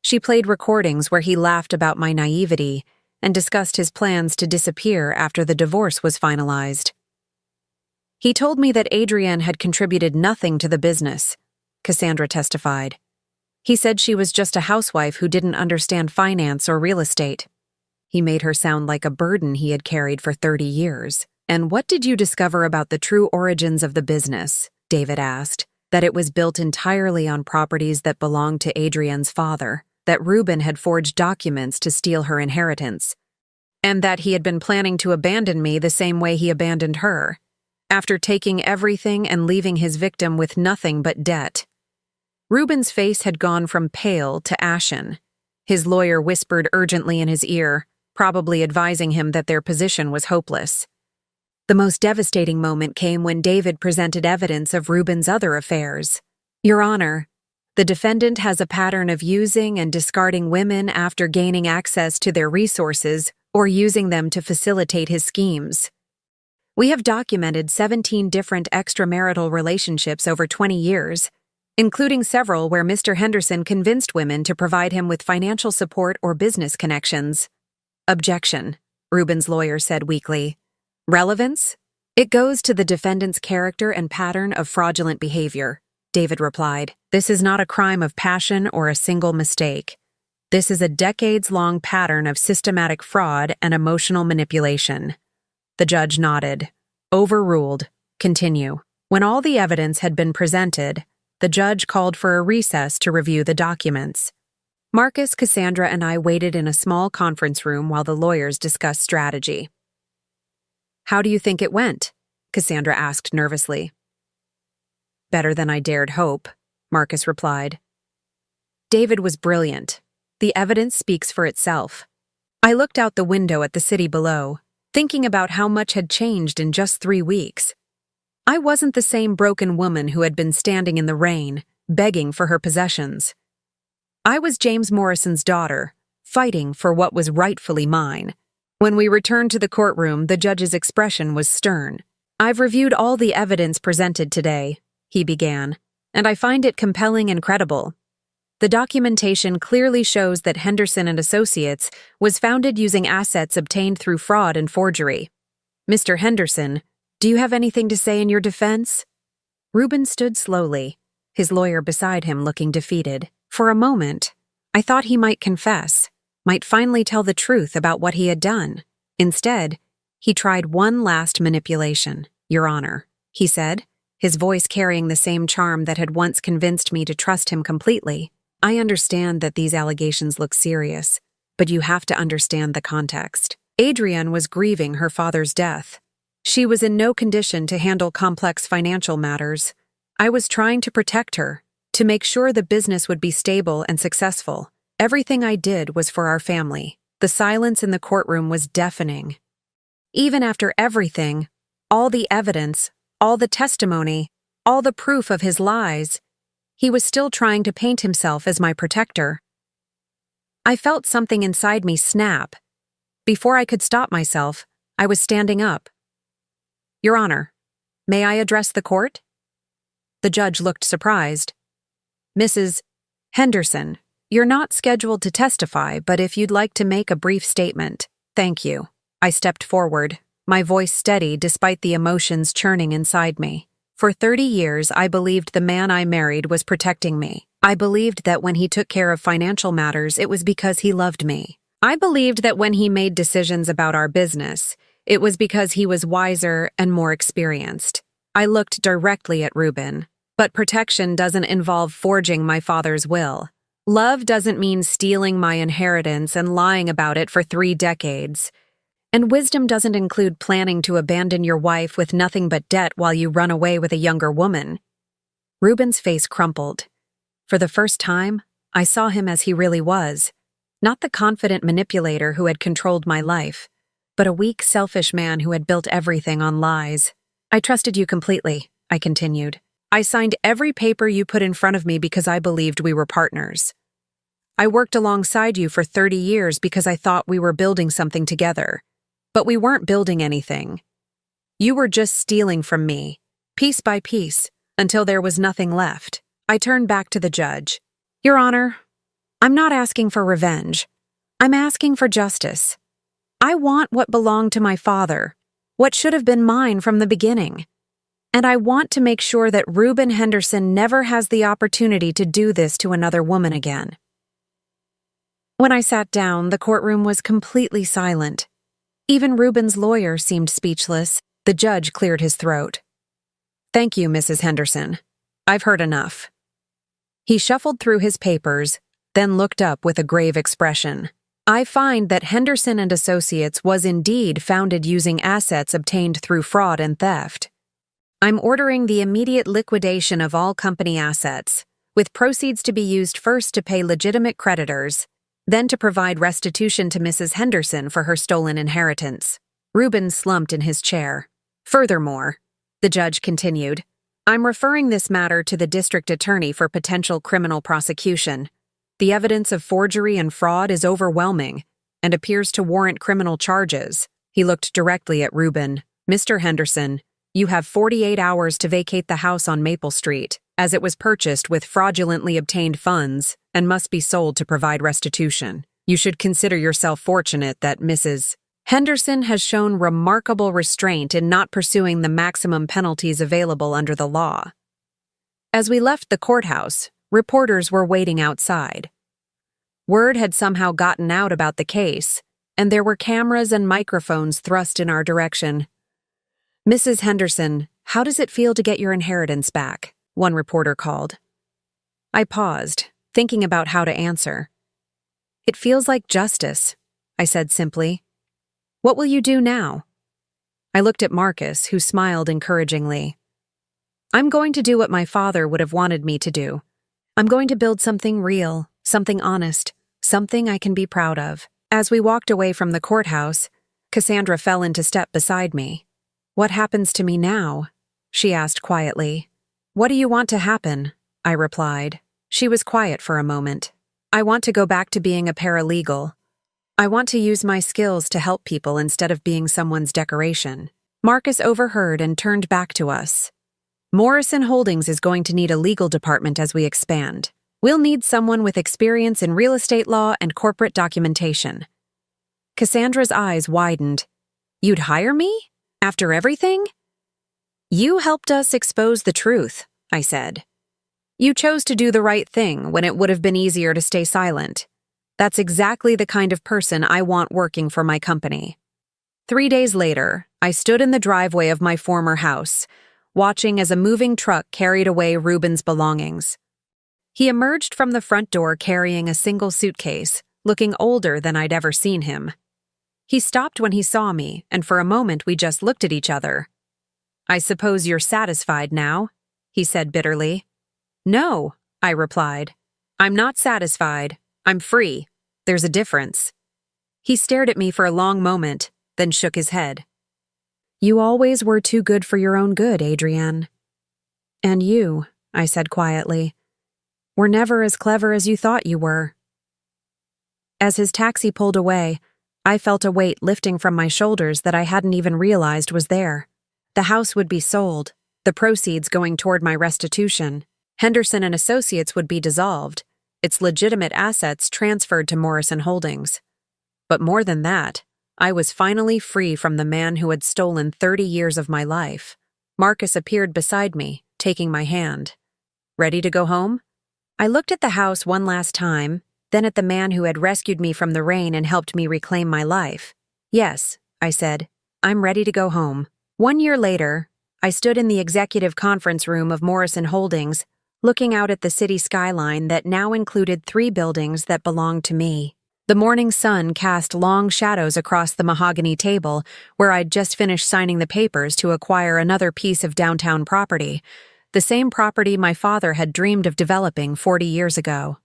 She played recordings where he laughed about my naivety and discussed his plans to disappear after the divorce was finalized. He told me that Adrienne had contributed nothing to the business, Cassandra testified. He said she was just a housewife who didn't understand finance or real estate. He made her sound like a burden he had carried for 30 years. "And what did you discover about the true origins of the business?" David asked. "That it was built entirely on properties that belonged to Adrienne's father, that Reuben had forged documents to steal her inheritance, and that he had been planning to abandon me the same way he abandoned her, after taking everything and leaving his victim with nothing but debt." Reuben's face had gone from pale to ashen. His lawyer whispered urgently in his ear, probably advising him that their position was hopeless. The most devastating moment came when David presented evidence of Reuben's other affairs. "Your Honor, the defendant has a pattern of using and discarding women after gaining access to their resources or using them to facilitate his schemes. We have documented 17 different extramarital relationships over 20 years, including several where Mr. Henderson convinced women to provide him with financial support or business connections." "Objection," Reuben's lawyer said weakly. "Relevance? It goes to the defendant's character and pattern of fraudulent behavior. David replied. "This is not a crime of passion or a single mistake. This is a decades-long pattern of systematic fraud and emotional manipulation." The judge nodded. "Overruled. Continue." When all the evidence had been presented, the judge called for a recess to review the documents. Marcus, Cassandra, and I waited in a small conference room while the lawyers discussed strategy. "How do you think it went?" Cassandra asked nervously. "Better than I dared hope," Marcus replied. "David was brilliant. The evidence speaks for itself." I looked out the window at the city below, thinking about how much had changed in just 3 weeks. I wasn't the same broken woman who had been standing in the rain, begging for her possessions. I was James Morrison's daughter, fighting for what was rightfully mine. When we returned to the courtroom, the judge's expression was stern. "I've reviewed all the evidence presented today," he began, "and I find it compelling and credible. The documentation clearly shows that Henderson and Associates was founded using assets obtained through fraud and forgery. Mr. Henderson, do you have anything to say in your defense?" Reuben stood slowly, his lawyer beside him looking defeated. For a moment, I thought he might confess, might finally tell the truth about what he had done. Instead, he tried one last manipulation. "Your Honor," he said, his voice carrying the same charm that had once convinced me to trust him completely. "I understand that these allegations look serious, but you have to understand the context. Adrienne was grieving her father's death. She was in no condition to handle complex financial matters. I was trying to protect her, to make sure the business would be stable and successful. Everything I did was for our family." The silence in the courtroom was deafening. Even after everything, all the evidence, all the testimony, all the proof of his lies, he was still trying to paint himself as my protector. I felt something inside me snap. Before I could stop myself, I was standing up. "Your Honor, may I address the court?" The judge looked surprised. "Mrs. Henderson, you're not scheduled to testify, but if you'd like to make a brief statement." "Thank you." I stepped forward, my voice steady despite the emotions churning inside me. For 30 years, I believed the man I married was protecting me. I believed that when he took care of financial matters, it was because he loved me. I believed that when he made decisions about our business, it was because he was wiser and more experienced. I looked directly at Reuben. But protection doesn't involve forging my father's will. Love doesn't mean stealing my inheritance and lying about it for 3 decades. And wisdom doesn't include planning to abandon your wife with nothing but debt while you run away with a younger woman. Reuben's face crumpled. For the first time, I saw him as he really was. Not the confident manipulator who had controlled my life, but a weak, selfish man who had built everything on lies. "I trusted you completely," I continued. "I signed every paper you put in front of me because I believed we were partners. I worked alongside you for 30 years because I thought we were building something together. But we weren't building anything. You were just stealing from me, piece by piece, until there was nothing left." I turned back to the judge. "Your Honor, I'm not asking for revenge. I'm asking for justice. I want what belonged to my father, what should have been mine from the beginning. And I want to make sure that Reuben Henderson never has the opportunity to do this to another woman again." When I sat down, the courtroom was completely silent. Even Reuben's lawyer seemed speechless. The judge cleared his throat. "Thank you, Mrs. Henderson. I've heard enough." He shuffled through his papers, then looked up with a grave expression. "I find that Henderson and Associates was indeed founded using assets obtained through fraud and theft. I'm ordering the immediate liquidation of all company assets, with proceeds to be used first to pay legitimate creditors, then to provide restitution to Mrs. Henderson for her stolen inheritance." Reuben slumped in his chair. "Furthermore," the judge continued, "I'm referring this matter to the district attorney for potential criminal prosecution. The evidence of forgery and fraud is overwhelming and appears to warrant criminal charges." He looked directly at Reuben. "Mr. Henderson, you have 48 hours to vacate the house on Maple Street, as it was purchased with fraudulently obtained funds and must be sold to provide restitution. You should consider yourself fortunate that Mrs. Henderson has shown remarkable restraint in not pursuing the maximum penalties available under the law." As we left the courthouse, reporters were waiting outside. Word had somehow gotten out about the case, and there were cameras and microphones thrust in our direction. "Mrs. Henderson, how does it feel to get your inheritance back?" one reporter called. I paused, thinking about how to answer. "It feels like justice," I said simply. "What will you do now?" I looked at Marcus, who smiled encouragingly. "I'm going to do what my father would have wanted me to do. I'm going to build something real, something honest, something I can be proud of." As we walked away from the courthouse, Cassandra fell into step beside me. "What happens to me now?" she asked quietly. "What do you want to happen?" I replied. She was quiet for a moment. "I want to go back to being a paralegal. I want to use my skills to help people instead of being someone's decoration." Marcus overheard and turned back to us. "Morrison Holdings is going to need a legal department as we expand. We'll need someone with experience in real estate law and corporate documentation." Cassandra's eyes widened. "You'd hire me? After everything?" "You helped us expose the truth," I said. "You chose to do the right thing when it would have been easier to stay silent. That's exactly the kind of person I want working for my company." 3 days later, I stood in the driveway of my former house, watching as a moving truck carried away Ruben's belongings. He emerged from the front door carrying a single suitcase, looking older than I'd ever seen him. He stopped when he saw me, and for a moment we just looked at each other. "I suppose you're satisfied now?" he said bitterly. "No," I replied. "I'm not satisfied. I'm free. There's a difference." He stared at me for a long moment, then shook his head. "You always were too good for your own good, Adrienne." "And you," I said quietly, "were never as clever as you thought you were." As his taxi pulled away, I felt a weight lifting from my shoulders that I hadn't even realized was there. The house would be sold, the proceeds going toward my restitution. Henderson and Associates would be dissolved, its legitimate assets transferred to Morrison Holdings. But more than that, I was finally free from the man who had stolen 30 years of my life. Marcus appeared beside me, taking my hand. "Ready to go home?" I looked at the house one last time, then at the man who had rescued me from the rain and helped me reclaim my life. "Yes," I said, "I'm ready to go home." 1 year later, I stood in the executive conference room of Morrison Holdings, looking out at the city skyline that now included 3 buildings that belonged to me. The morning sun cast long shadows across the mahogany table where I'd just finished signing the papers to acquire another piece of downtown property, the same property my father had dreamed of developing 40 years ago.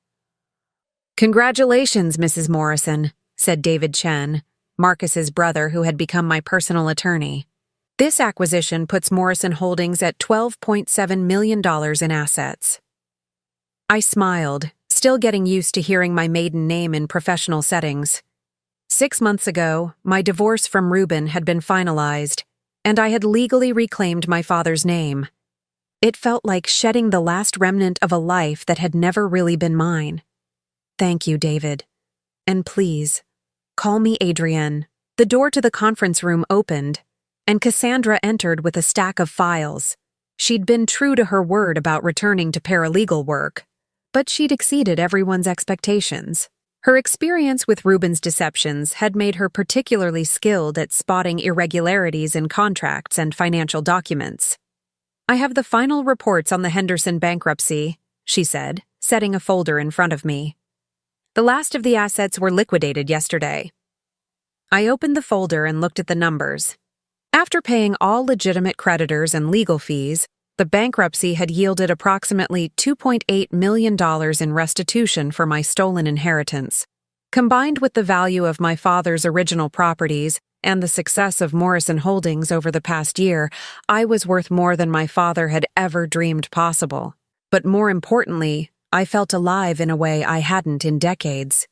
"Congratulations, Mrs. Morrison," said David Chen, Marcus's brother who had become my personal attorney. "This acquisition puts Morrison Holdings at $12.7 million in assets." I smiled, still getting used to hearing my maiden name in professional settings. 6 months ago, my divorce from Ruben had been finalized, and I had legally reclaimed my father's name. It felt like shedding the last remnant of a life that had never really been mine. "Thank you, David. And please, call me Adrienne." The door to the conference room opened, and Cassandra entered with a stack of files. She'd been true to her word about returning to paralegal work, but she'd exceeded everyone's expectations. Her experience with Ruben's deceptions had made her particularly skilled at spotting irregularities in contracts and financial documents. "I have the final reports on the Henderson bankruptcy," she said, setting a folder in front of me. "The last of the assets were liquidated yesterday." I opened the folder and looked at the numbers. After paying all legitimate creditors and legal fees, the bankruptcy had yielded approximately $2.8 million in restitution for my stolen inheritance. Combined with the value of my father's original properties and the success of Morrison Holdings over the past year, I was worth more than my father had ever dreamed possible. But more importantly, I felt alive in a way I hadn't in decades.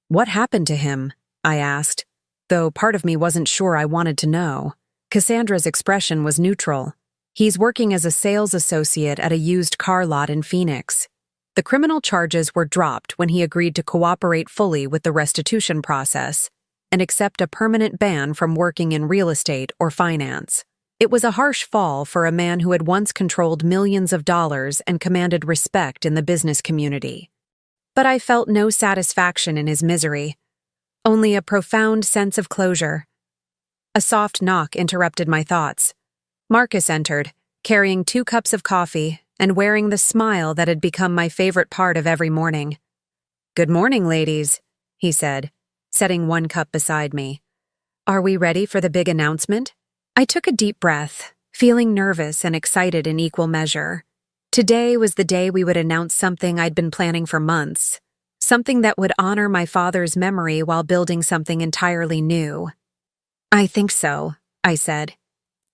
"What happened to him?" I asked, though part of me wasn't sure I wanted to know. Cassandra's expression was neutral. "He's working as a sales associate at a used car lot in Phoenix. The criminal charges were dropped when he agreed to cooperate fully with the restitution process and accept a permanent ban from working in real estate or finance. It was a harsh fall for a man who had once controlled millions of dollars and commanded respect in the business community. But I felt no satisfaction in his misery, only a profound sense of closure. A soft knock interrupted my thoughts. Marcus entered, carrying 2 cups of coffee and wearing the smile that had become my favorite part of every morning. "Good morning, ladies," he said, setting 1 cup beside me. "Are we ready for the big announcement?" I took a deep breath, feeling nervous and excited in equal measure. Today was the day we would announce something I'd been planning for months, something that would honor my father's memory while building something entirely new. "I think so," I said.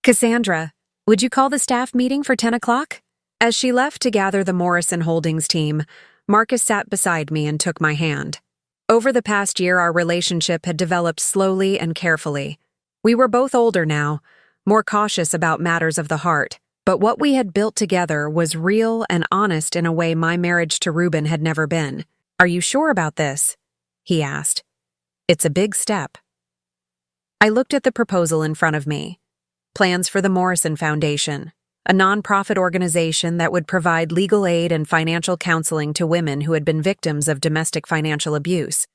"Cassandra, would you call the staff meeting for 10 o'clock? As she left to gather the Morrison Holdings team, Marcus sat beside me and took my hand. Over the past year, our relationship had developed slowly and carefully. We were both older now, more cautious about matters of the heart, but what we had built together was real and honest in a way my marriage to Ruben had never been. "Are you sure about this?" he asked. "It's a big step." I looked at the proposal in front of me. Plans for the Morrison Foundation, a nonprofit organization that would provide legal aid and financial counseling to women who had been victims of domestic financial abuse.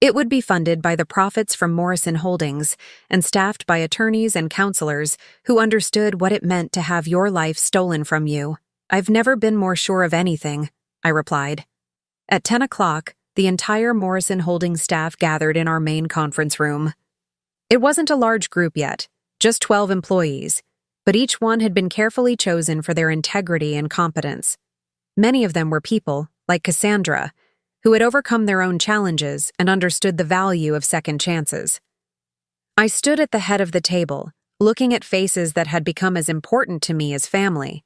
It would be funded by the profits from Morrison Holdings and staffed by attorneys and counselors who understood what it meant to have your life stolen from you. "I've never been more sure of anything," I replied. At 10 o'clock, the entire Morrison Holdings staff gathered in our main conference room. It wasn't a large group yet, just 12 employees, but each one had been carefully chosen for their integrity and competence. Many of them were people, like Cassandra, who had overcome their own challenges and understood the value of second chances. I stood at the head of the table, looking at faces that had become as important to me as family.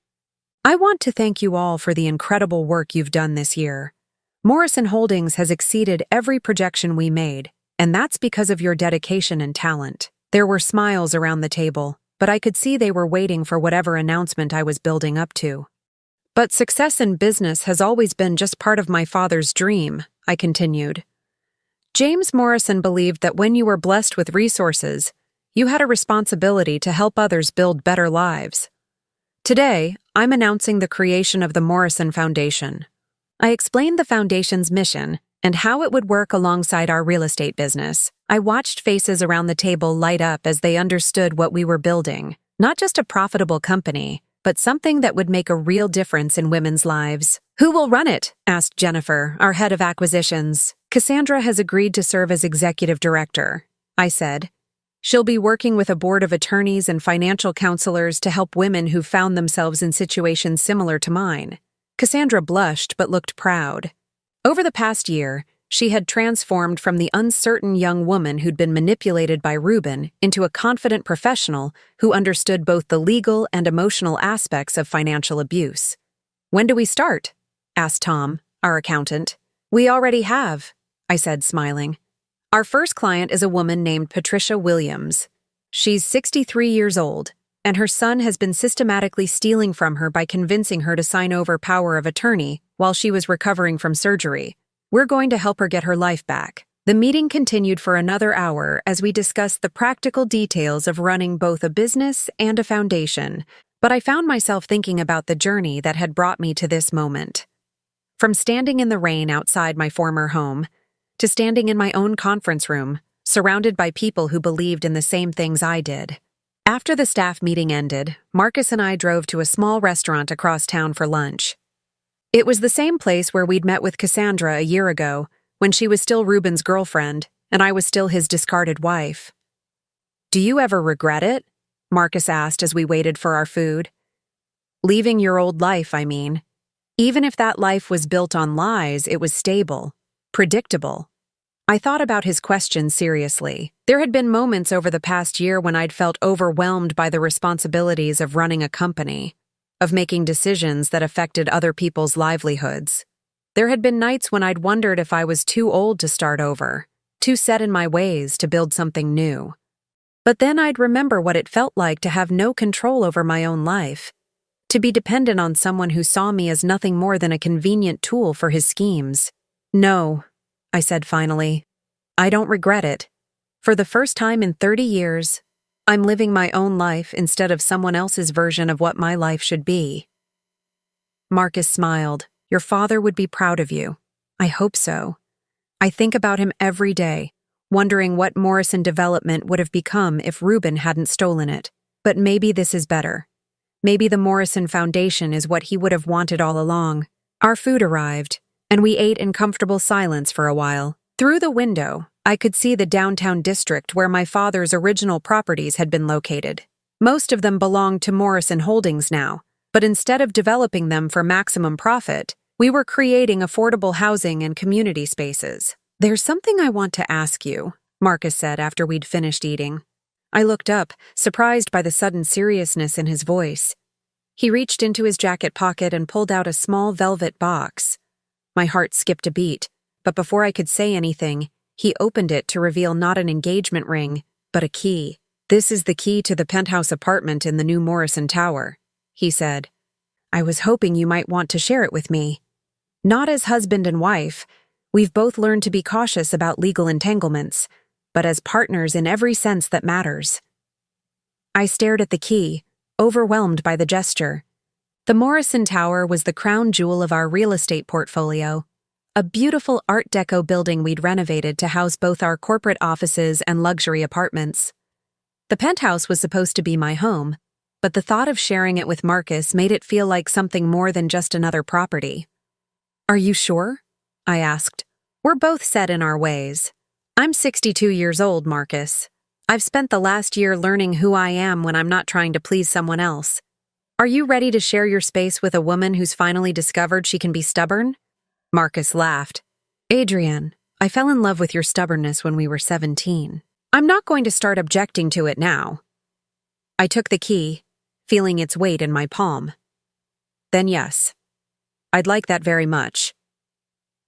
"I want to thank you all for the incredible work you've done this year. Morrison Holdings has exceeded every projection we made, and that's because of your dedication and talent." There were smiles around the table, but I could see they were waiting for whatever announcement I was building up to. "But success in business has always been just part of my father's dream," I continued. "James Morrison believed that when you were blessed with resources, you had a responsibility to help others build better lives. Today, I'm announcing the creation of the Morrison Foundation." I explained the foundation's mission and how it would work alongside our real estate business. I watched faces around the table light up as they understood what we were building, not just a profitable company, but something that would make a real difference in women's lives. "Who will run it?" asked Jennifer, our head of acquisitions. "Cassandra has agreed to serve as executive director," I said. "She'll be working with a board of attorneys and financial counselors to help women who found themselves in situations similar to mine." Cassandra blushed but looked proud. Over the past year, she had transformed from the uncertain young woman who'd been manipulated by Ruben into a confident professional who understood both the legal and emotional aspects of financial abuse. "When do we start?" asked Tom, our accountant. "We already have," I said, smiling. "Our first client is a woman named Patricia Williams. She's 63 years old, and her son has been systematically stealing from her by convincing her to sign over power of attorney while she was recovering from surgery. We're going to help her get her life back." The meeting continued for another hour as we discussed the practical details of running both a business and a foundation, but I found myself thinking about the journey that had brought me to this moment. From standing in the rain outside my former home, to standing in my own conference room, surrounded by people who believed in the same things I did. After the staff meeting ended, Marcus and I drove to a small restaurant across town for lunch. It was the same place where we'd met with Cassandra a year ago, when she was still Ruben's girlfriend, and I was still his discarded wife. "Do you ever regret it?" Marcus asked as we waited for our food. "Leaving your old life, I mean. Even if that life was built on lies, it was stable, predictable." I thought about his question seriously. There had been moments over the past year when I'd felt overwhelmed by the responsibilities of running a company, of making decisions that affected other people's livelihoods. There had been nights when I'd wondered if I was too old to start over, too set in my ways to build something new. But then I'd remember what it felt like to have no control over my own life, to be dependent on someone who saw me as nothing more than a convenient tool for his schemes. "No," I said finally. "I don't regret it. For the first time in 30 years, I'm living my own life instead of someone else's version of what my life should be. Marcus smiled. Your father would be proud of you. I hope so. I think about him every day, wondering what Morrison Development would have become if Reuben hadn't stolen it. But maybe this is better. Maybe the Morrison Foundation is what he would have wanted all along. Our food arrived, and we ate in comfortable silence for a while. Through the window, I could see the downtown district where my father's original properties had been located. Most of them belonged to Morrison Holdings now, but instead of developing them for maximum profit, we were creating affordable housing and community spaces. There's something I want to ask you, Marcus said after we'd finished eating. I looked up, surprised by the sudden seriousness in his voice. He reached into his jacket pocket and pulled out a small velvet box. My heart skipped a beat, but before I could say anything, he opened it to reveal not an engagement ring, but a key. This is the key to the penthouse apartment in the new Morrison Tower, he said. I was hoping you might want to share it with me. Not as husband and wife. We've both learned to be cautious about legal entanglements, but as partners in every sense that matters. I stared at the key, overwhelmed by the gesture. The Morrison Tower was the crown jewel of our real estate portfolio, a beautiful Art Deco building we'd renovated to house both our corporate offices and luxury apartments. The penthouse was supposed to be my home, but the thought of sharing it with Marcus made it feel like something more than just another property. Are you sure? I asked. We're both set in our ways. I'm 62 years old, Marcus. I've spent the last year learning who I am when I'm not trying to please someone else. Are you ready to share your space with a woman who's finally discovered she can be stubborn? Marcus laughed. Adrienne, I fell in love with your stubbornness when we were 17. I'm not going to start objecting to it now. I took the key, feeling its weight in my palm. Then yes, I'd like that very much.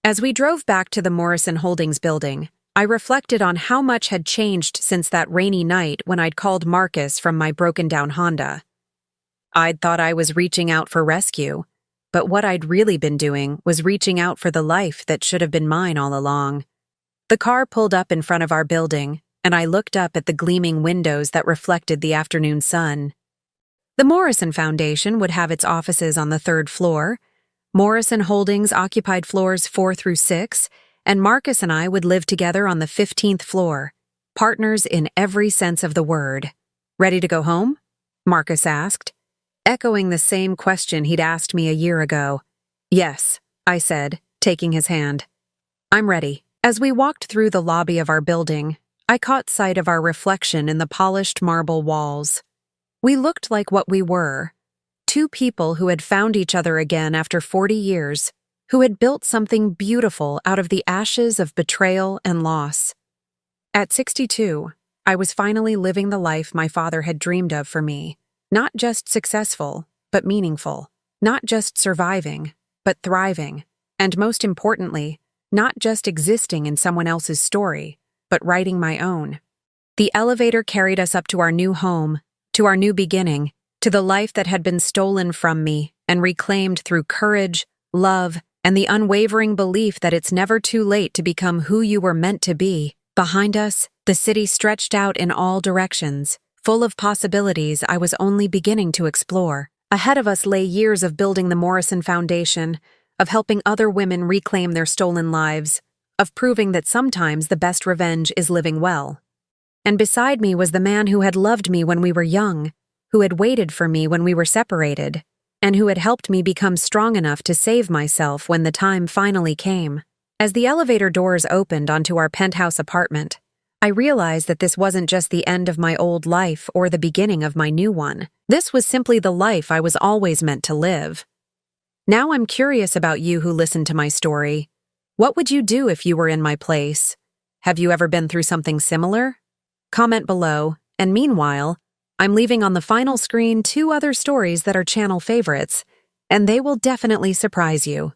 As we drove back to the Morrison Holdings building, I reflected on how much had changed since that rainy night when I'd called Marcus from my broken-down Honda. I'd thought I was reaching out for rescue, but what I'd really been doing was reaching out for the life that should have been mine all along. The car pulled up in front of our building, and I looked up at the gleaming windows that reflected the afternoon sun. The Morrison Foundation would have its offices on the 3rd floor. Morrison Holdings occupied floors 4 through 6, and Marcus and I would live together on the 15th floor, partners in every sense of the word. Ready to go home? Marcus asked, echoing the same question he'd asked me a year ago. Yes, I said, taking his hand. I'm ready. As we walked through the lobby of our building, I caught sight of our reflection in the polished marble walls. We looked like what we were, two people who had found each other again after 40 years, who had built something beautiful out of the ashes of betrayal and loss. At 62, I was finally living the life my father had dreamed of for me. Not just successful, but meaningful. Not just surviving, but thriving. And most importantly, not just existing in someone else's story, but writing my own. The elevator carried us up to our new home, to our new beginning, to the life that had been stolen from me and reclaimed through courage, love, and the unwavering belief that it's never too late to become who you were meant to be. Behind us, the city stretched out in all directions, full of possibilities I was only beginning to explore. Ahead of us lay years of building the Morrison Foundation, of helping other women reclaim their stolen lives, of proving that sometimes the best revenge is living well. And beside me was the man who had loved me when we were young, who had waited for me when we were separated, and who had helped me become strong enough to save myself when the time finally came. As the elevator doors opened onto our penthouse apartment, I realized that this wasn't just the end of my old life or the beginning of my new one. This was simply the life I was always meant to live. Now I'm curious about you who listened to my story. What would you do if you were in my place? Have you ever been through something similar? Comment below, and meanwhile, I'm leaving on the final screen 2 other stories that are channel favorites, and they will definitely surprise you.